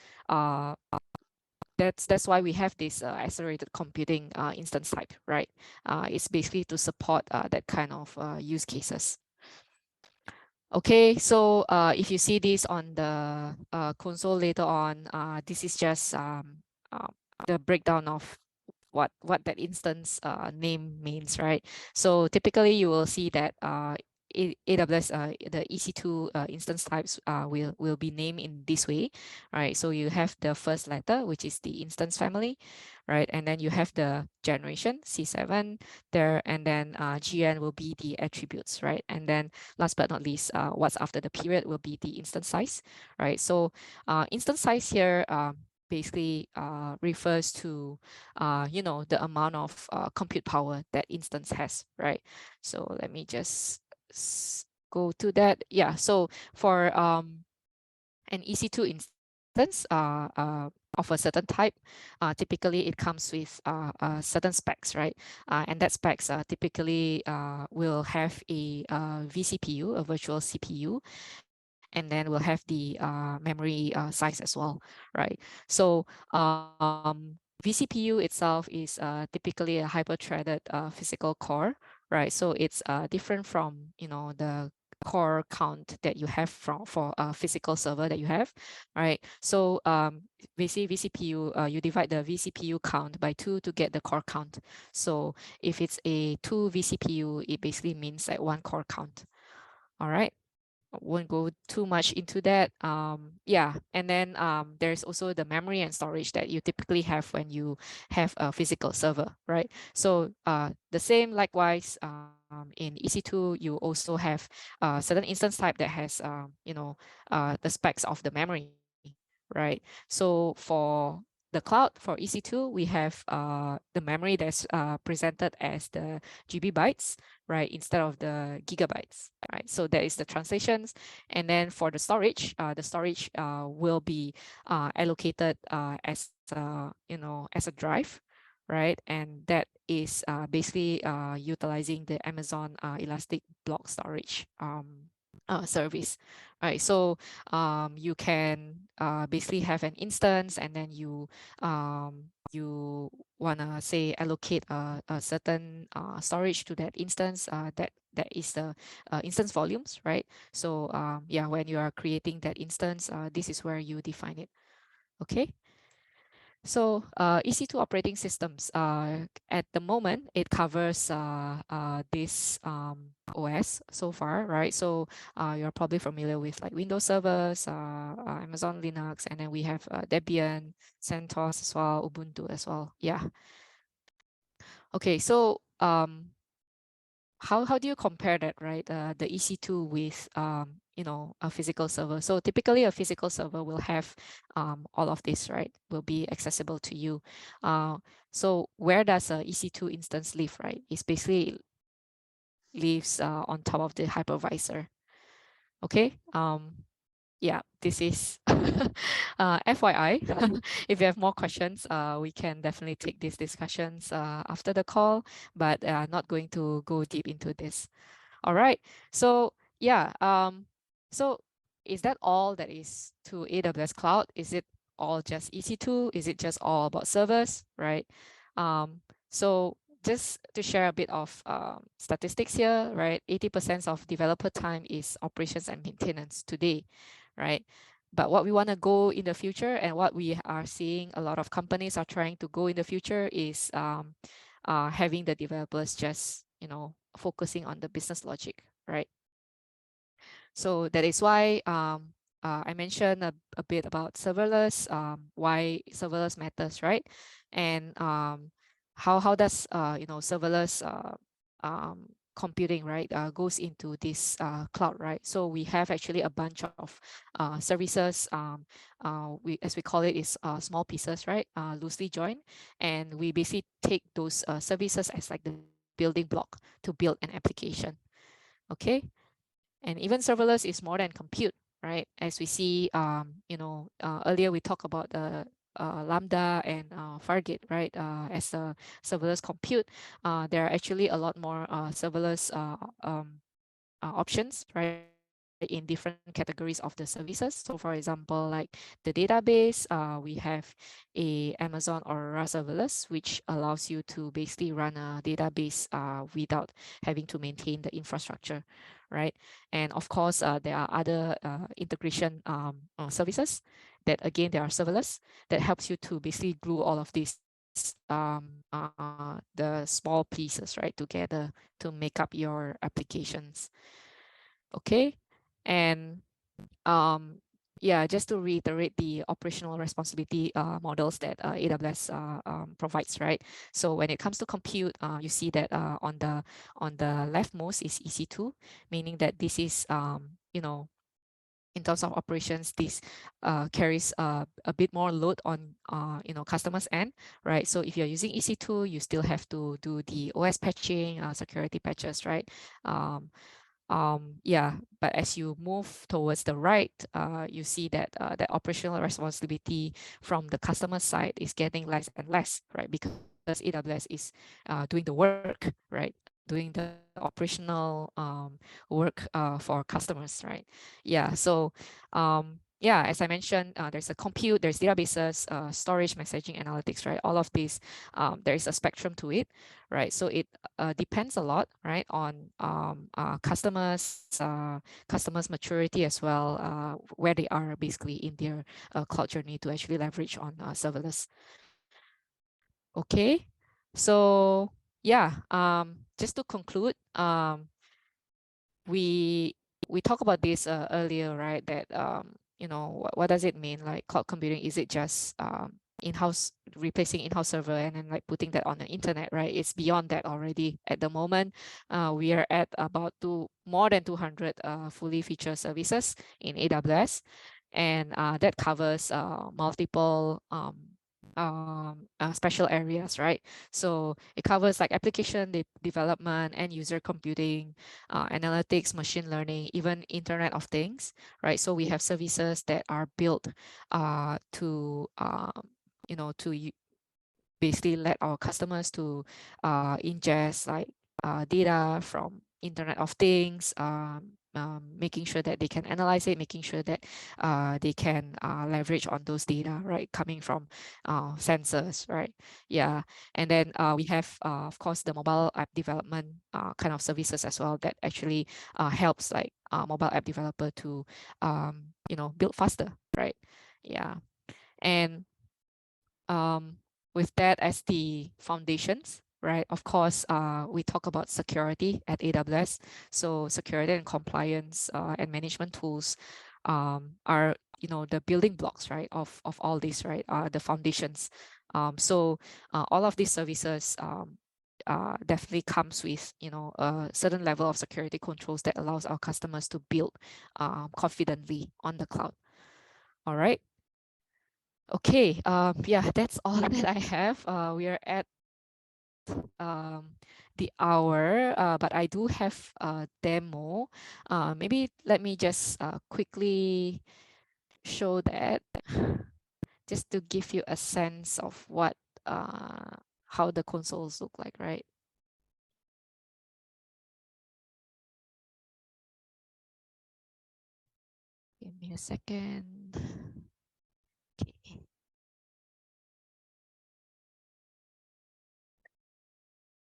that's why we have this accelerated computing instance type, right? It's basically to support that kind of use cases. Okay, so if you see this on the console later on, this is just the breakdown of what that instance name means, right? So typically you will see that AWS, the EC2 instance types will be named in this way, right? So you have the first letter, which is the instance family, right? And then you have the generation, C7 there, and then GN will be the attributes, right? And then last but not least, what's after the period will be the instance size, right? So instance size here basically refers to the amount of compute power that instance has, right? So let me just go to that. Yeah, so for an EC2 instance of a certain type, typically it comes with certain specs, right? And that specs typically will have a vCPU, a virtual CPU, and then we'll have the memory size as well, right? So vCPU itself is typically a hyper-threaded physical core, right? So it's different from the core count that you have for a physical server that you have, right? So vCPU, you divide the vCPU count by 2 to get the core count. So if it's a 2 vCPU, it basically means like 1 core count. All right. I won't go too much into that. Yeah, and then there's also the memory and storage that you typically have when you have a physical server, right? So the same likewise in EC2, you also have certain instance type that has the specs of the memory, right? So for the cloud, for EC2, we have the memory that's presented as the GB bytes, right, instead of the gigabytes, right? So that is the translations. And then for the storage will be allocated as as a drive, right? And that is basically utilizing the Amazon Elastic Block Storage service, right? So you can basically have an instance, and then you wanna say allocate a certain storage to that instance. That is the instance volumes, right? So yeah, when you are creating that instance, this is where you define it. Okay. So EC2 operating systems, at the moment, it covers this OS so far, right? So you're probably familiar with like Windows servers, Amazon Linux, and then we have Debian, CentOS as well, Ubuntu as well. Yeah. Okay, so how do you compare that, right? The EC2 with a physical server. So typically a physical server will have all of this, right? Will be accessible to you. So where does a EC2 instance live, right? It's basically lives on top of the hypervisor. Okay. Yeah, this is FYI. If you have more questions, we can definitely take these discussions after the call, but not going to go deep into this. All right. So yeah, so is that all that is to AWS Cloud? Is it all just EC2? Is it just all about servers, right? So just to share a bit of statistics here, right? 80% of developer time is operations and maintenance today, right? But what we want to go in the future, and what we are seeing a lot of companies are trying to go in the future, is having the developers just focusing on the business logic, right? So that is why I mentioned a bit about serverless, why serverless matters, right? And how does serverless computing, right, goes into this cloud, right? So we have actually a bunch of services, as we call it, is small pieces, right, loosely joined, and we basically take those services as like the building block to build an application. Okay. And even serverless is more than compute, right? As we see, earlier we talked about the Lambda and Fargate, right? As a serverless compute, there are actually a lot more serverless options, right, in different categories of the services. So for example, like the database, we have a Amazon Aurora serverless, which allows you to basically run a database without having to maintain the infrastructure, right? And of course, there are other integration services that, again, they are serverless, that helps you to basically glue all of these the small pieces, right, together to make up your applications. Okay, and yeah, just to reiterate the operational responsibility models that AWS provides, right? So when it comes to compute, you see that on the leftmost is EC2, meaning that this is you know, in terms of operations, this carries a bit more load on you know, customers end, right? So if you're using EC2, you still have to do the OS patching, security patches, right? Yeah, but as you move towards the right, you see that the operational responsibility from the customer side is getting less and less, right? Because AWS is doing the work, right? Doing the operational work for customers, right? Yeah, so yeah, as I mentioned, there's a compute, there's databases, storage, messaging, analytics, right? All of these, there is a spectrum to it, right? So it depends a lot, right, on customers' maturity as well, where they are basically in their cloud journey to actually leverage on serverless. Okay, so yeah, just to conclude, we talked about this earlier, right? That you know, what does it mean? Like cloud computing, is it just in-house, replacing in-house server and then like putting that on the internet, right? It's beyond that already. At the moment, we are at about more than 200 fully featured services in AWS, and that covers multiple special areas, right? So it covers like application development and user computing, analytics, machine learning, even Internet of Things, right? So we have services that are built to you know, to basically let our customers to ingest like data from Internet of Things, making sure that they can analyze it, making sure that they can leverage on those data, right, coming from sensors, right? Yeah, and then we have, of course, the mobile app development kind of services as well that actually helps like mobile app developer to, you know, build faster, right? Yeah, and with that as the foundations, right? Of course, we talk about security at AWS. So security and compliance and management tools are, you know, the building blocks, right, of all this, right? The foundations. So all of these services definitely comes with, you know, a certain level of security controls that allows our customers to build confidently on the cloud. All right. Okay, yeah, that's all that I have. We are at the hour, but I do have a demo. Maybe let me just quickly show that, just to give you a sense of what how the consoles look like, right? Give me a second. Okay.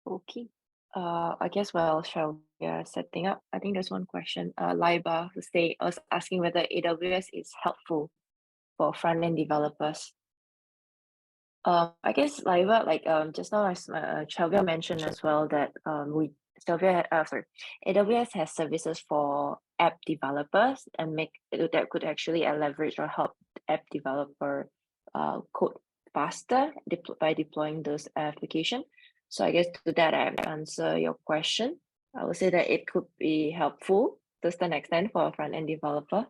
Okay. I guess while Shelvia setting up, I think there's one question. Laiba was asking whether AWS is helpful for front-end developers. I guess Laiba, like just now as Shelvia mentioned as well that AWS has services for app developers and that could actually leverage or help app developer code faster by deploying those applications. So I guess to that I answer your question. I would say that it could be helpful to a certain extent for a front-end developer.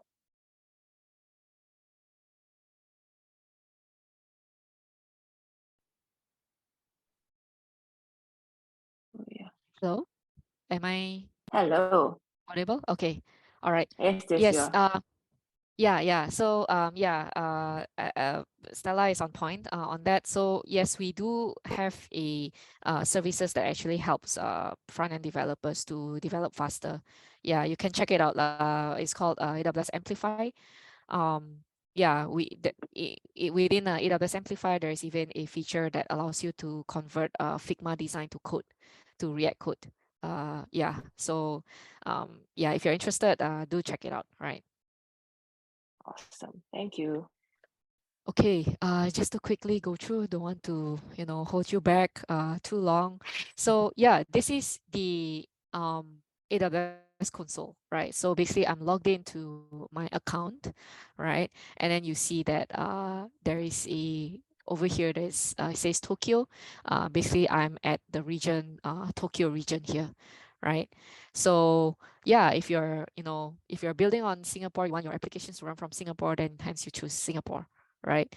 Oh, yeah. Hello, am I Hello. audible? Okay, all right. Yes, you Yes, are. yeah. So Stella is on point on that. So yes, we do have a services that actually helps front-end developers to develop faster. Yeah, you can check it out. It's called AWS Amplify. Yeah, within AWS Amplify, there's even a feature that allows you to convert Figma design to code, to React code. Yeah, so yeah, if you're interested, do check it out, right? Awesome. Thank you. Okay, just to quickly go through, don't want to, you know, hold you back too long. So yeah, this is the AWS console, right? So basically I'm logged into my account, right? And then you see that there is a, over here there's it says Tokyo. Basically I'm at the region, Tokyo region here, right? So yeah, if you're, if you're building on Singapore, you want your applications to run from Singapore, then hence you choose Singapore, right?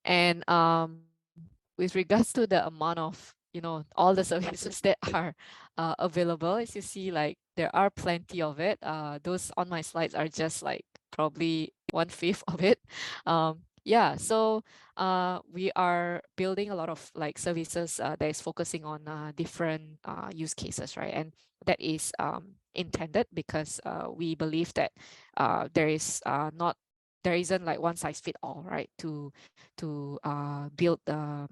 And with regards to the amount of, all the services that are available, as you see, like there are plenty of it. Those on my slides are just like probably 1/5 of it. Yeah, so we are building a lot of like services that is focusing on different use cases, right? And that is intended because we believe that there is not there isn't like one size fit all, right? To build the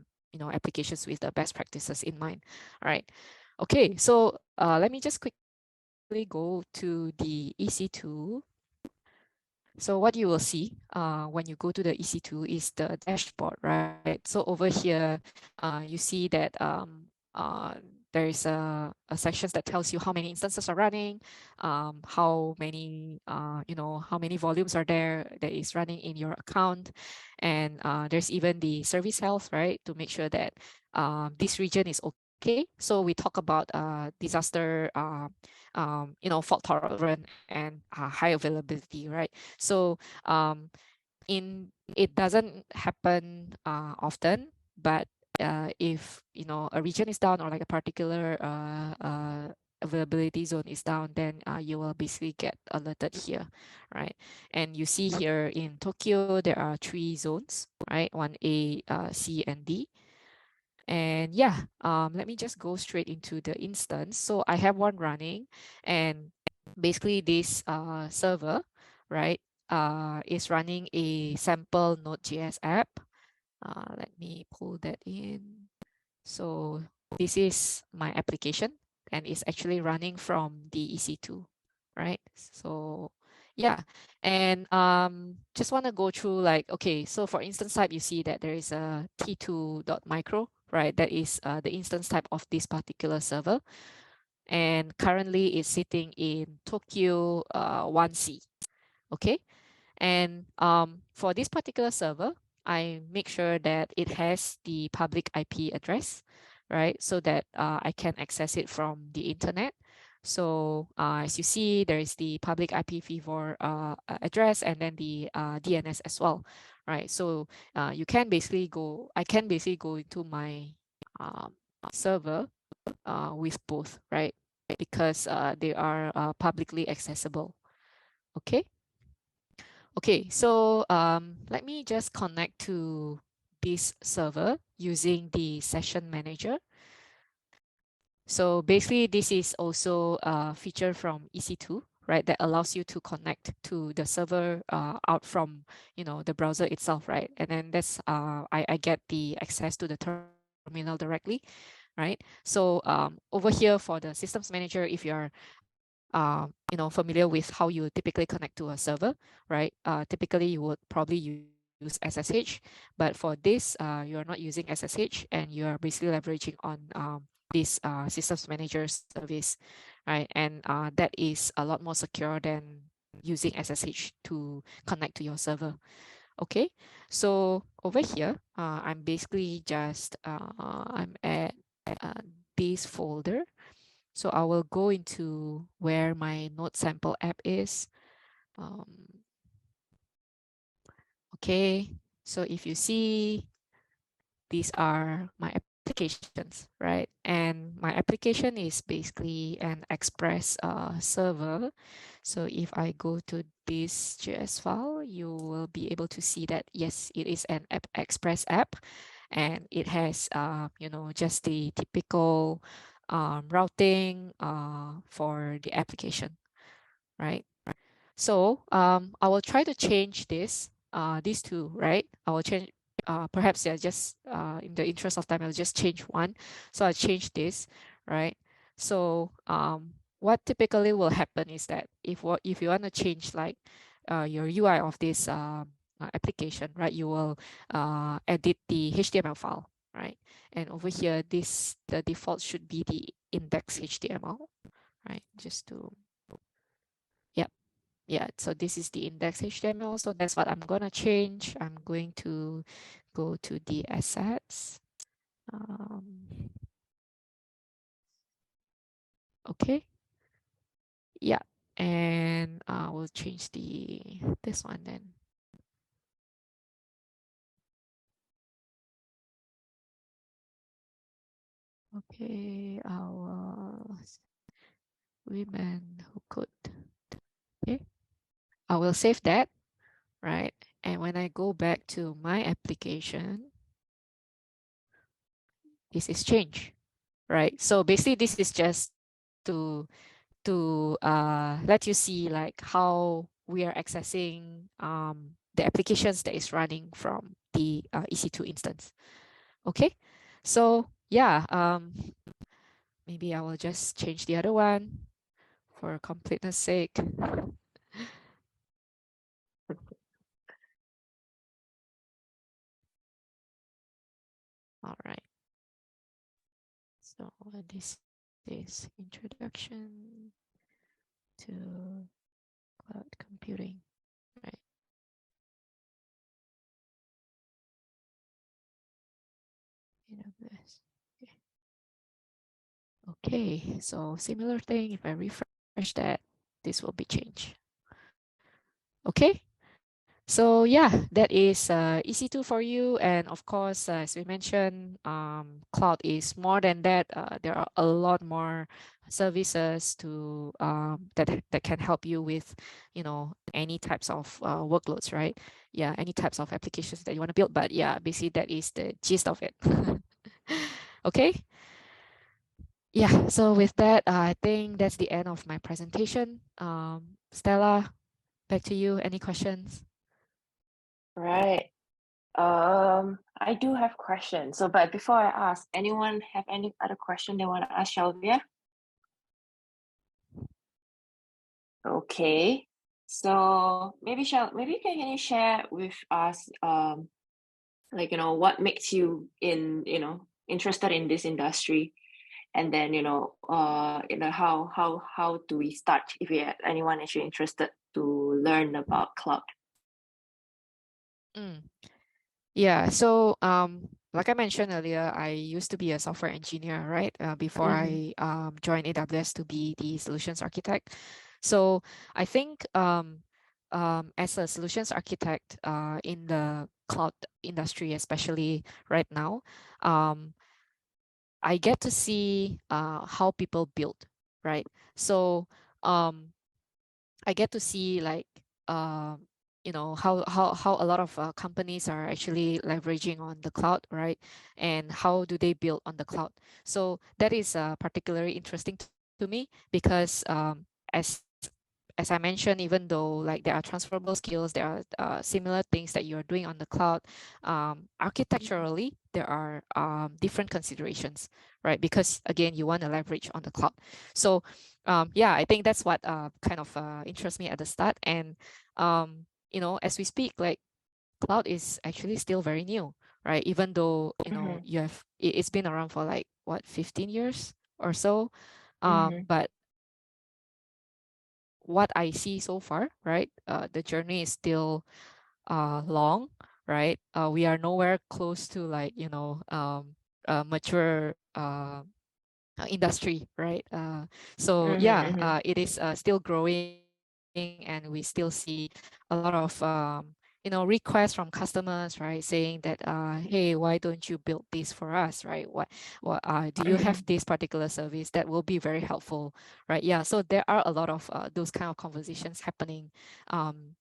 applications with the best practices in mind, right? Okay, so let me just quickly go to the EC2. So what you will see when you go to the EC2 is the dashboard, right? So over here, you see that there is a sections that tells you how many instances are running, how many, how many volumes are there that is running in your account. And there's even the service health, right? To make sure that this region is okay. So we talk about disaster, fault tolerant and high availability, right? So it doesn't happen often, but if a region is down or like a particular availability zone is down, then you will basically get alerted here, right? And you see here in Tokyo there are 3 zones, right? 1A, C, and D. And yeah, let me just go straight into the instance. So I have one running, and basically this server, right, is running a sample Node.js app. Let me pull that in. So this is my application, and it's actually running from the EC2, right? So yeah, and just want to go through like, okay, so for instance type, you see that there is a t2.micro, right? That is the instance type of this particular server, and currently it's sitting in Tokyo 1C. Okay, and for this particular server, I make sure that it has the public IP address, right? So that I can access it from the internet. So as you see, there is the public IPv4 address and then the DNS as well, right? So I can basically go into my server with both, right? Because they are publicly accessible. Okay. Okay, so let me just connect to this server using the session manager. So basically, this is also a feature from EC2, right, that allows you to connect to the server out from the browser itself, right? And then that's I get the access to the terminal directly, right? So over here for the systems manager, if you're familiar with how you typically connect to a server, right? Typically you would probably use SSH, but for this, you're not using SSH and you're basically leveraging on this systems manager service, right? And that is a lot more secure than using SSH to connect to your server. Okay, so over here, I'm basically just I'm at this folder. So I will go into where my node sample app is. Okay, so if you see, these are my applications, right? And my application is basically an Express server. So if I go to this JS file, you will be able to see that, yes, it is an Express app, and it has, just the typical routing for the application, right? So I will try to change these two, right? I will change, perhaps just in the interest of time, I'll just change one. So I'll change this, right? So what typically will happen is that if you want to change like your UI of this application, right, you will edit the HTML file, right? And over here, the default should be the index HTML, right? Just to Yeah, so this is the index HTML. So that's what I'm gonna change. I'm going to go to the assets. Okay. Yeah, and we'll change this one then. Okay, our women who could. Okay, I will save that, right? And when I go back to my application, this is change, right? So basically, this is just to let you see like how we are accessing the applications that is running from the EC2 instance. Okay, so yeah, maybe I will just change the other one for completeness sake. All right. So this is introduction to cloud computing, right? AWS. Okay, so similar thing. If I refresh that, this will be changed. Okay. So yeah, that is EC2 for you. And of course, as we mentioned, cloud is more than that. There are a lot more services to that can help you with, any types of workloads, right? Yeah, any types of applications that you want to build. But yeah, basically that is the gist of it. Okay. Yeah. So with that, I think that's the end of my presentation. Stella, back to you. Any questions? Right. I do have questions. So, but before I ask, anyone have any other question they want to ask Shelvia? Okay. So maybe can you share with us, like, what makes you interested in this industry, and then how do we start if anyone actually interested to learn about cloud? Yeah, so like I mentioned earlier, I used to be a software engineer, right? Before I joined AWS to be the solutions architect. So I think as a solutions architect in the cloud industry, especially right now, I get to see how people build, right? So I get to see like how a lot of companies are actually leveraging on the cloud, right? And how do they build on the cloud? So that is particularly interesting to me because as I mentioned, even though like there are transferable skills, there are similar things that you're doing on the cloud, architecturally, there are different considerations, right? Because again, you want to leverage on the cloud. So yeah, I think that's what kind of interests me at the start. And, as we speak, like cloud is actually still very new, right? Even though, it's been around for like, what, 15 years or so. But what I see so far, right? The journey is still long, right? We are nowhere close to like, mature industry, right? So yeah, it is still growing, and we still see a lot of requests from customers, right, saying that hey, why don't you build this for us, right? What do you have this particular service that will be very helpful, right? Yeah, so there are a lot of those kind of conversations happening,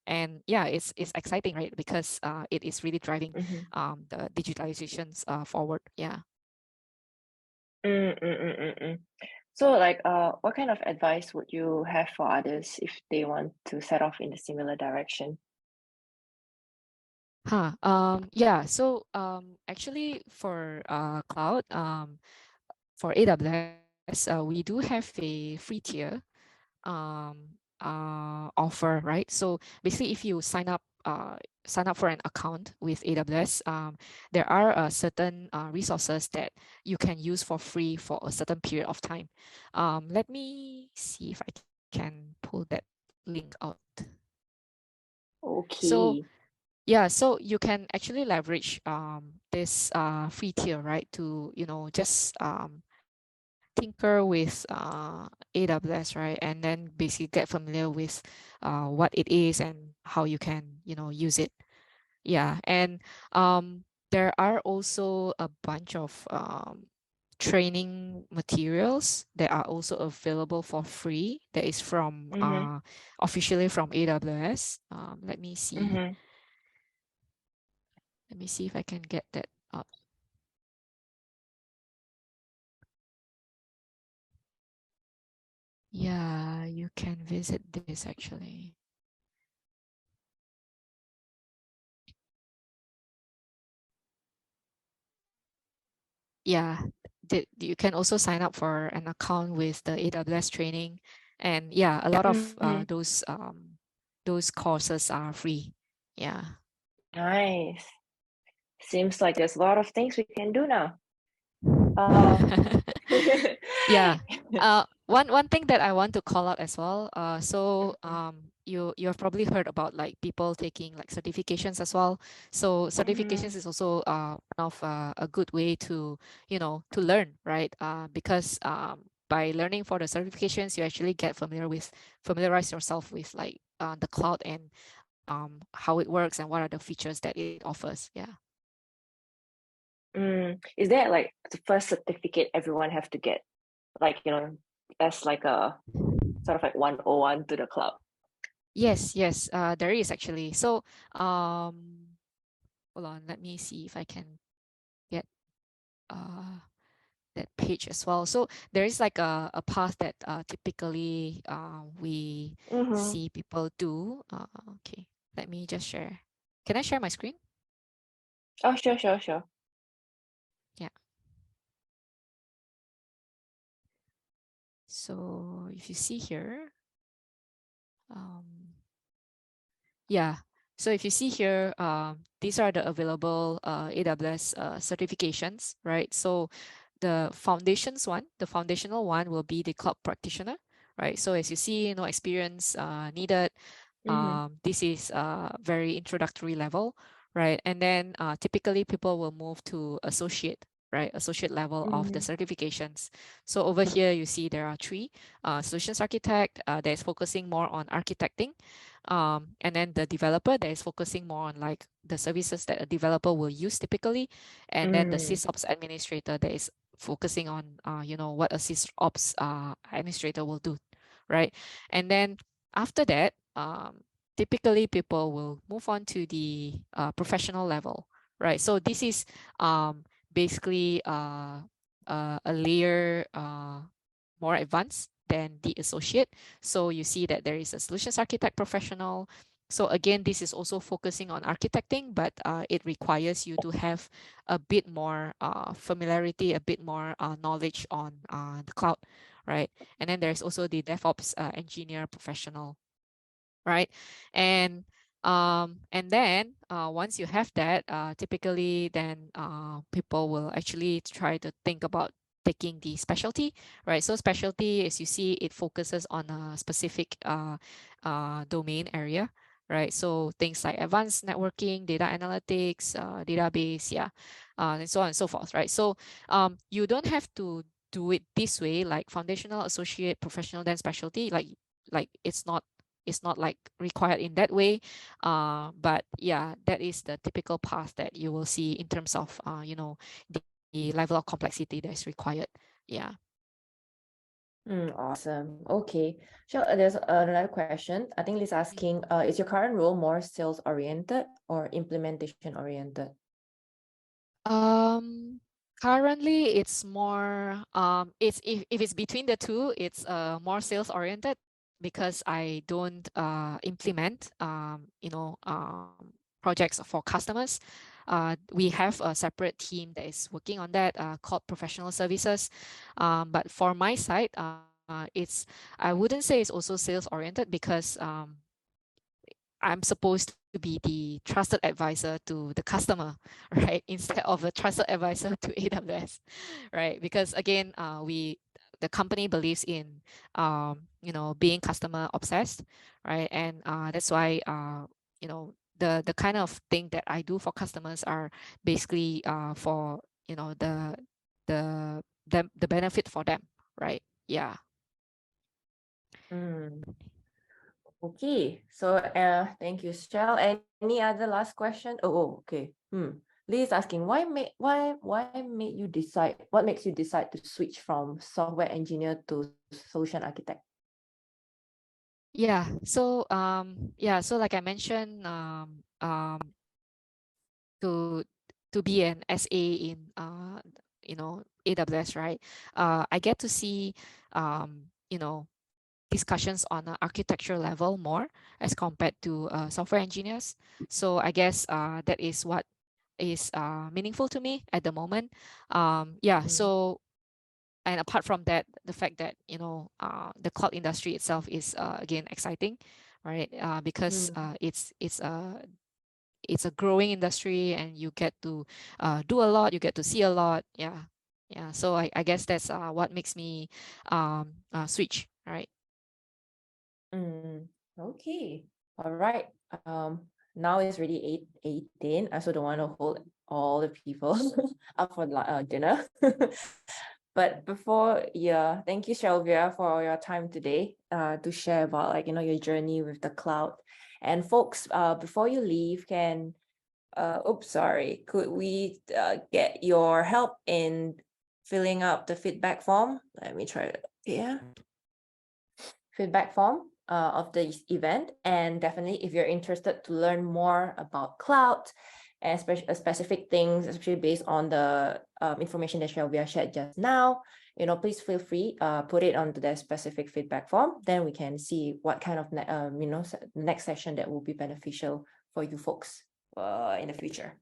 and yeah, it's exciting, right? Because it is really driving the digitalizations forward. Yeah. So, like, what kind of advice would you have for others if they want to set off in a similar direction? Yeah, so actually for cloud, for AWS, we do have a free tier offer, right? So basically, if you sign up for an account with AWS, there are certain resources that you can use for free for a certain period of time. Let me see if I can pull that link out. Okay. So yeah, so you can actually leverage this free tier, right, to just tinker with AWS, right, and then basically get familiar with what it is and how you can use it. Yeah, and there are also a bunch of training materials that are also available for free that is from officially from AWS. Let me see. Let me see if I can get that up. Yeah, you can visit this actually. Yeah, you can also sign up for an account with the AWS training, and yeah, a lot of those courses are free. Yeah. Nice. Seems like there's a lot of things we can do now. Um, Yeah. One thing that I want to call out as well. So you have probably heard about like people taking like certifications as well. So certifications is also one of a good way to to learn, right? Because by learning for the certifications, you actually get familiarize yourself with like the cloud and how it works and what are the features that it offers. Yeah. Is there like the first certificate everyone have to get? Like, as like a sort of like 101 to the cloud. Yes, there is actually. So, hold on, let me see if I can get that page as well. So there is like a path that typically we see people do. Okay, let me just share. Can I share my screen? Oh, sure. Yeah. So if you see here, yeah. So if you see here, these are the available AWS certifications, right? So the foundational one will be the cloud practitioner, right? So as you see, no experience needed. This is very introductory level, right? And then typically people will move to associate, right? Associate level of the certifications. So over here, you see there are three. Solutions architect that is focusing more on architecting. And then the developer that is focusing more on like the services that a developer will use typically. And then the sysops administrator that is focusing on what a sysops administrator will do, right? And then after that, typically people will move on to the professional level, right? So this is basically a layer more advanced than the associate. So you see that there is a solutions architect professional. So again, this is also focusing on architecting, but it requires you to have a bit more familiarity, a bit more knowledge on the cloud, right? And then there's also the DevOps engineer professional, right? And then once you have that, typically then people will actually try to think about taking the specialty, right? So specialty, as you see, it focuses on a specific domain area, right? So things like advanced networking, data analytics, database, yeah, and so on and so forth, right? So you don't have to do it this way, like foundational, associate, professional, then specialty. Like it's not like required in that way, but yeah, that is the typical path that you will see in terms of the level of complexity that is required. Yeah. Awesome. Okay. Sure. There's another question. I think Liz asking, is your current role more sales oriented or implementation oriented? Currently it's more it's if it's between the two, it's more sales oriented because I don't implement projects for customers. We have a separate team that is working on that called professional services. But for my side, it's I wouldn't say it's also sales oriented because I'm supposed to be the trusted advisor to the customer, right? Instead of a trusted advisor to AWS, right? Because again, the company believes in being customer obsessed, right? And that's why the kind of thing that I do for customers are basically for the benefit for them, right? Yeah. Okay, so thank you, Shell. Any other last question? Okay. Lee is asking why made you decide? What makes you decide to switch from software engineer to solution architect? Yeah. So so like I mentioned, to be an SA in AWS, right? I get to see discussions on an architecture level more as compared to software engineers. So I guess that is what is meaningful to me at the moment. So, and apart from that, the fact that the cloud industry itself is again exciting, right? Because it's a growing industry, and you get to do a lot, you get to see a lot. Yeah. So I guess that's what makes me switch, right? Okay. All right. Now it's already 8:18. I also don't want to hold all the people up for dinner. But before, thank you, Shelvia, for your time today to share about your journey with the cloud. And folks, before you leave, could we get your help in filling up the feedback form? Let me try it. Yeah. Feedback form of the event, and definitely if you're interested to learn more about cloud and specific things, especially based on the information that Shelvia shared just now, please feel free put it onto the specific feedback form. Then we can see what kind of next session that will be beneficial for you folks in the future.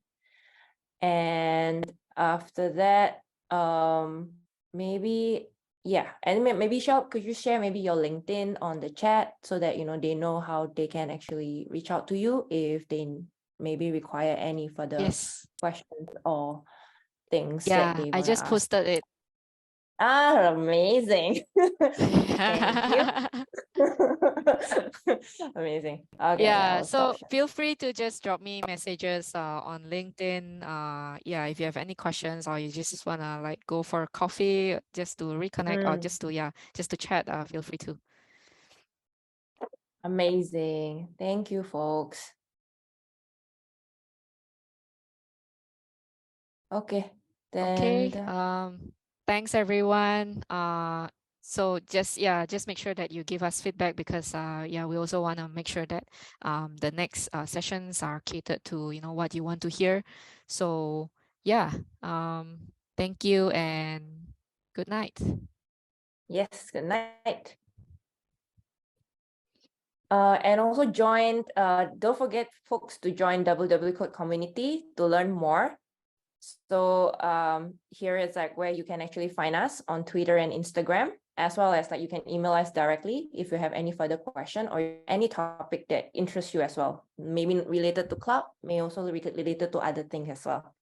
And after that, maybe Shel, could you share maybe your LinkedIn on the chat so that they know how they can actually reach out to you if they maybe require any further questions or things that they want to ask. I just posted it. Amazing. Thank you. Amazing. Okay, so feel free to just drop me messages on LinkedIn. If you have any questions, or you just wanna go for a coffee just to reconnect, or just to chat, feel free to. Amazing. Thank you, folks. Okay. Thanks everyone. So just make sure that you give us feedback, because we also want to make sure that the next sessions are catered to what you want to hear. So thank you and good night. Yes, good night. And also don't forget folks to join WW Code community to learn more. So here is where you can actually find us on Twitter and Instagram, as well as you can email us directly if you have any further question or any topic that interests you as well. Maybe related to cloud, may also related to other things as well.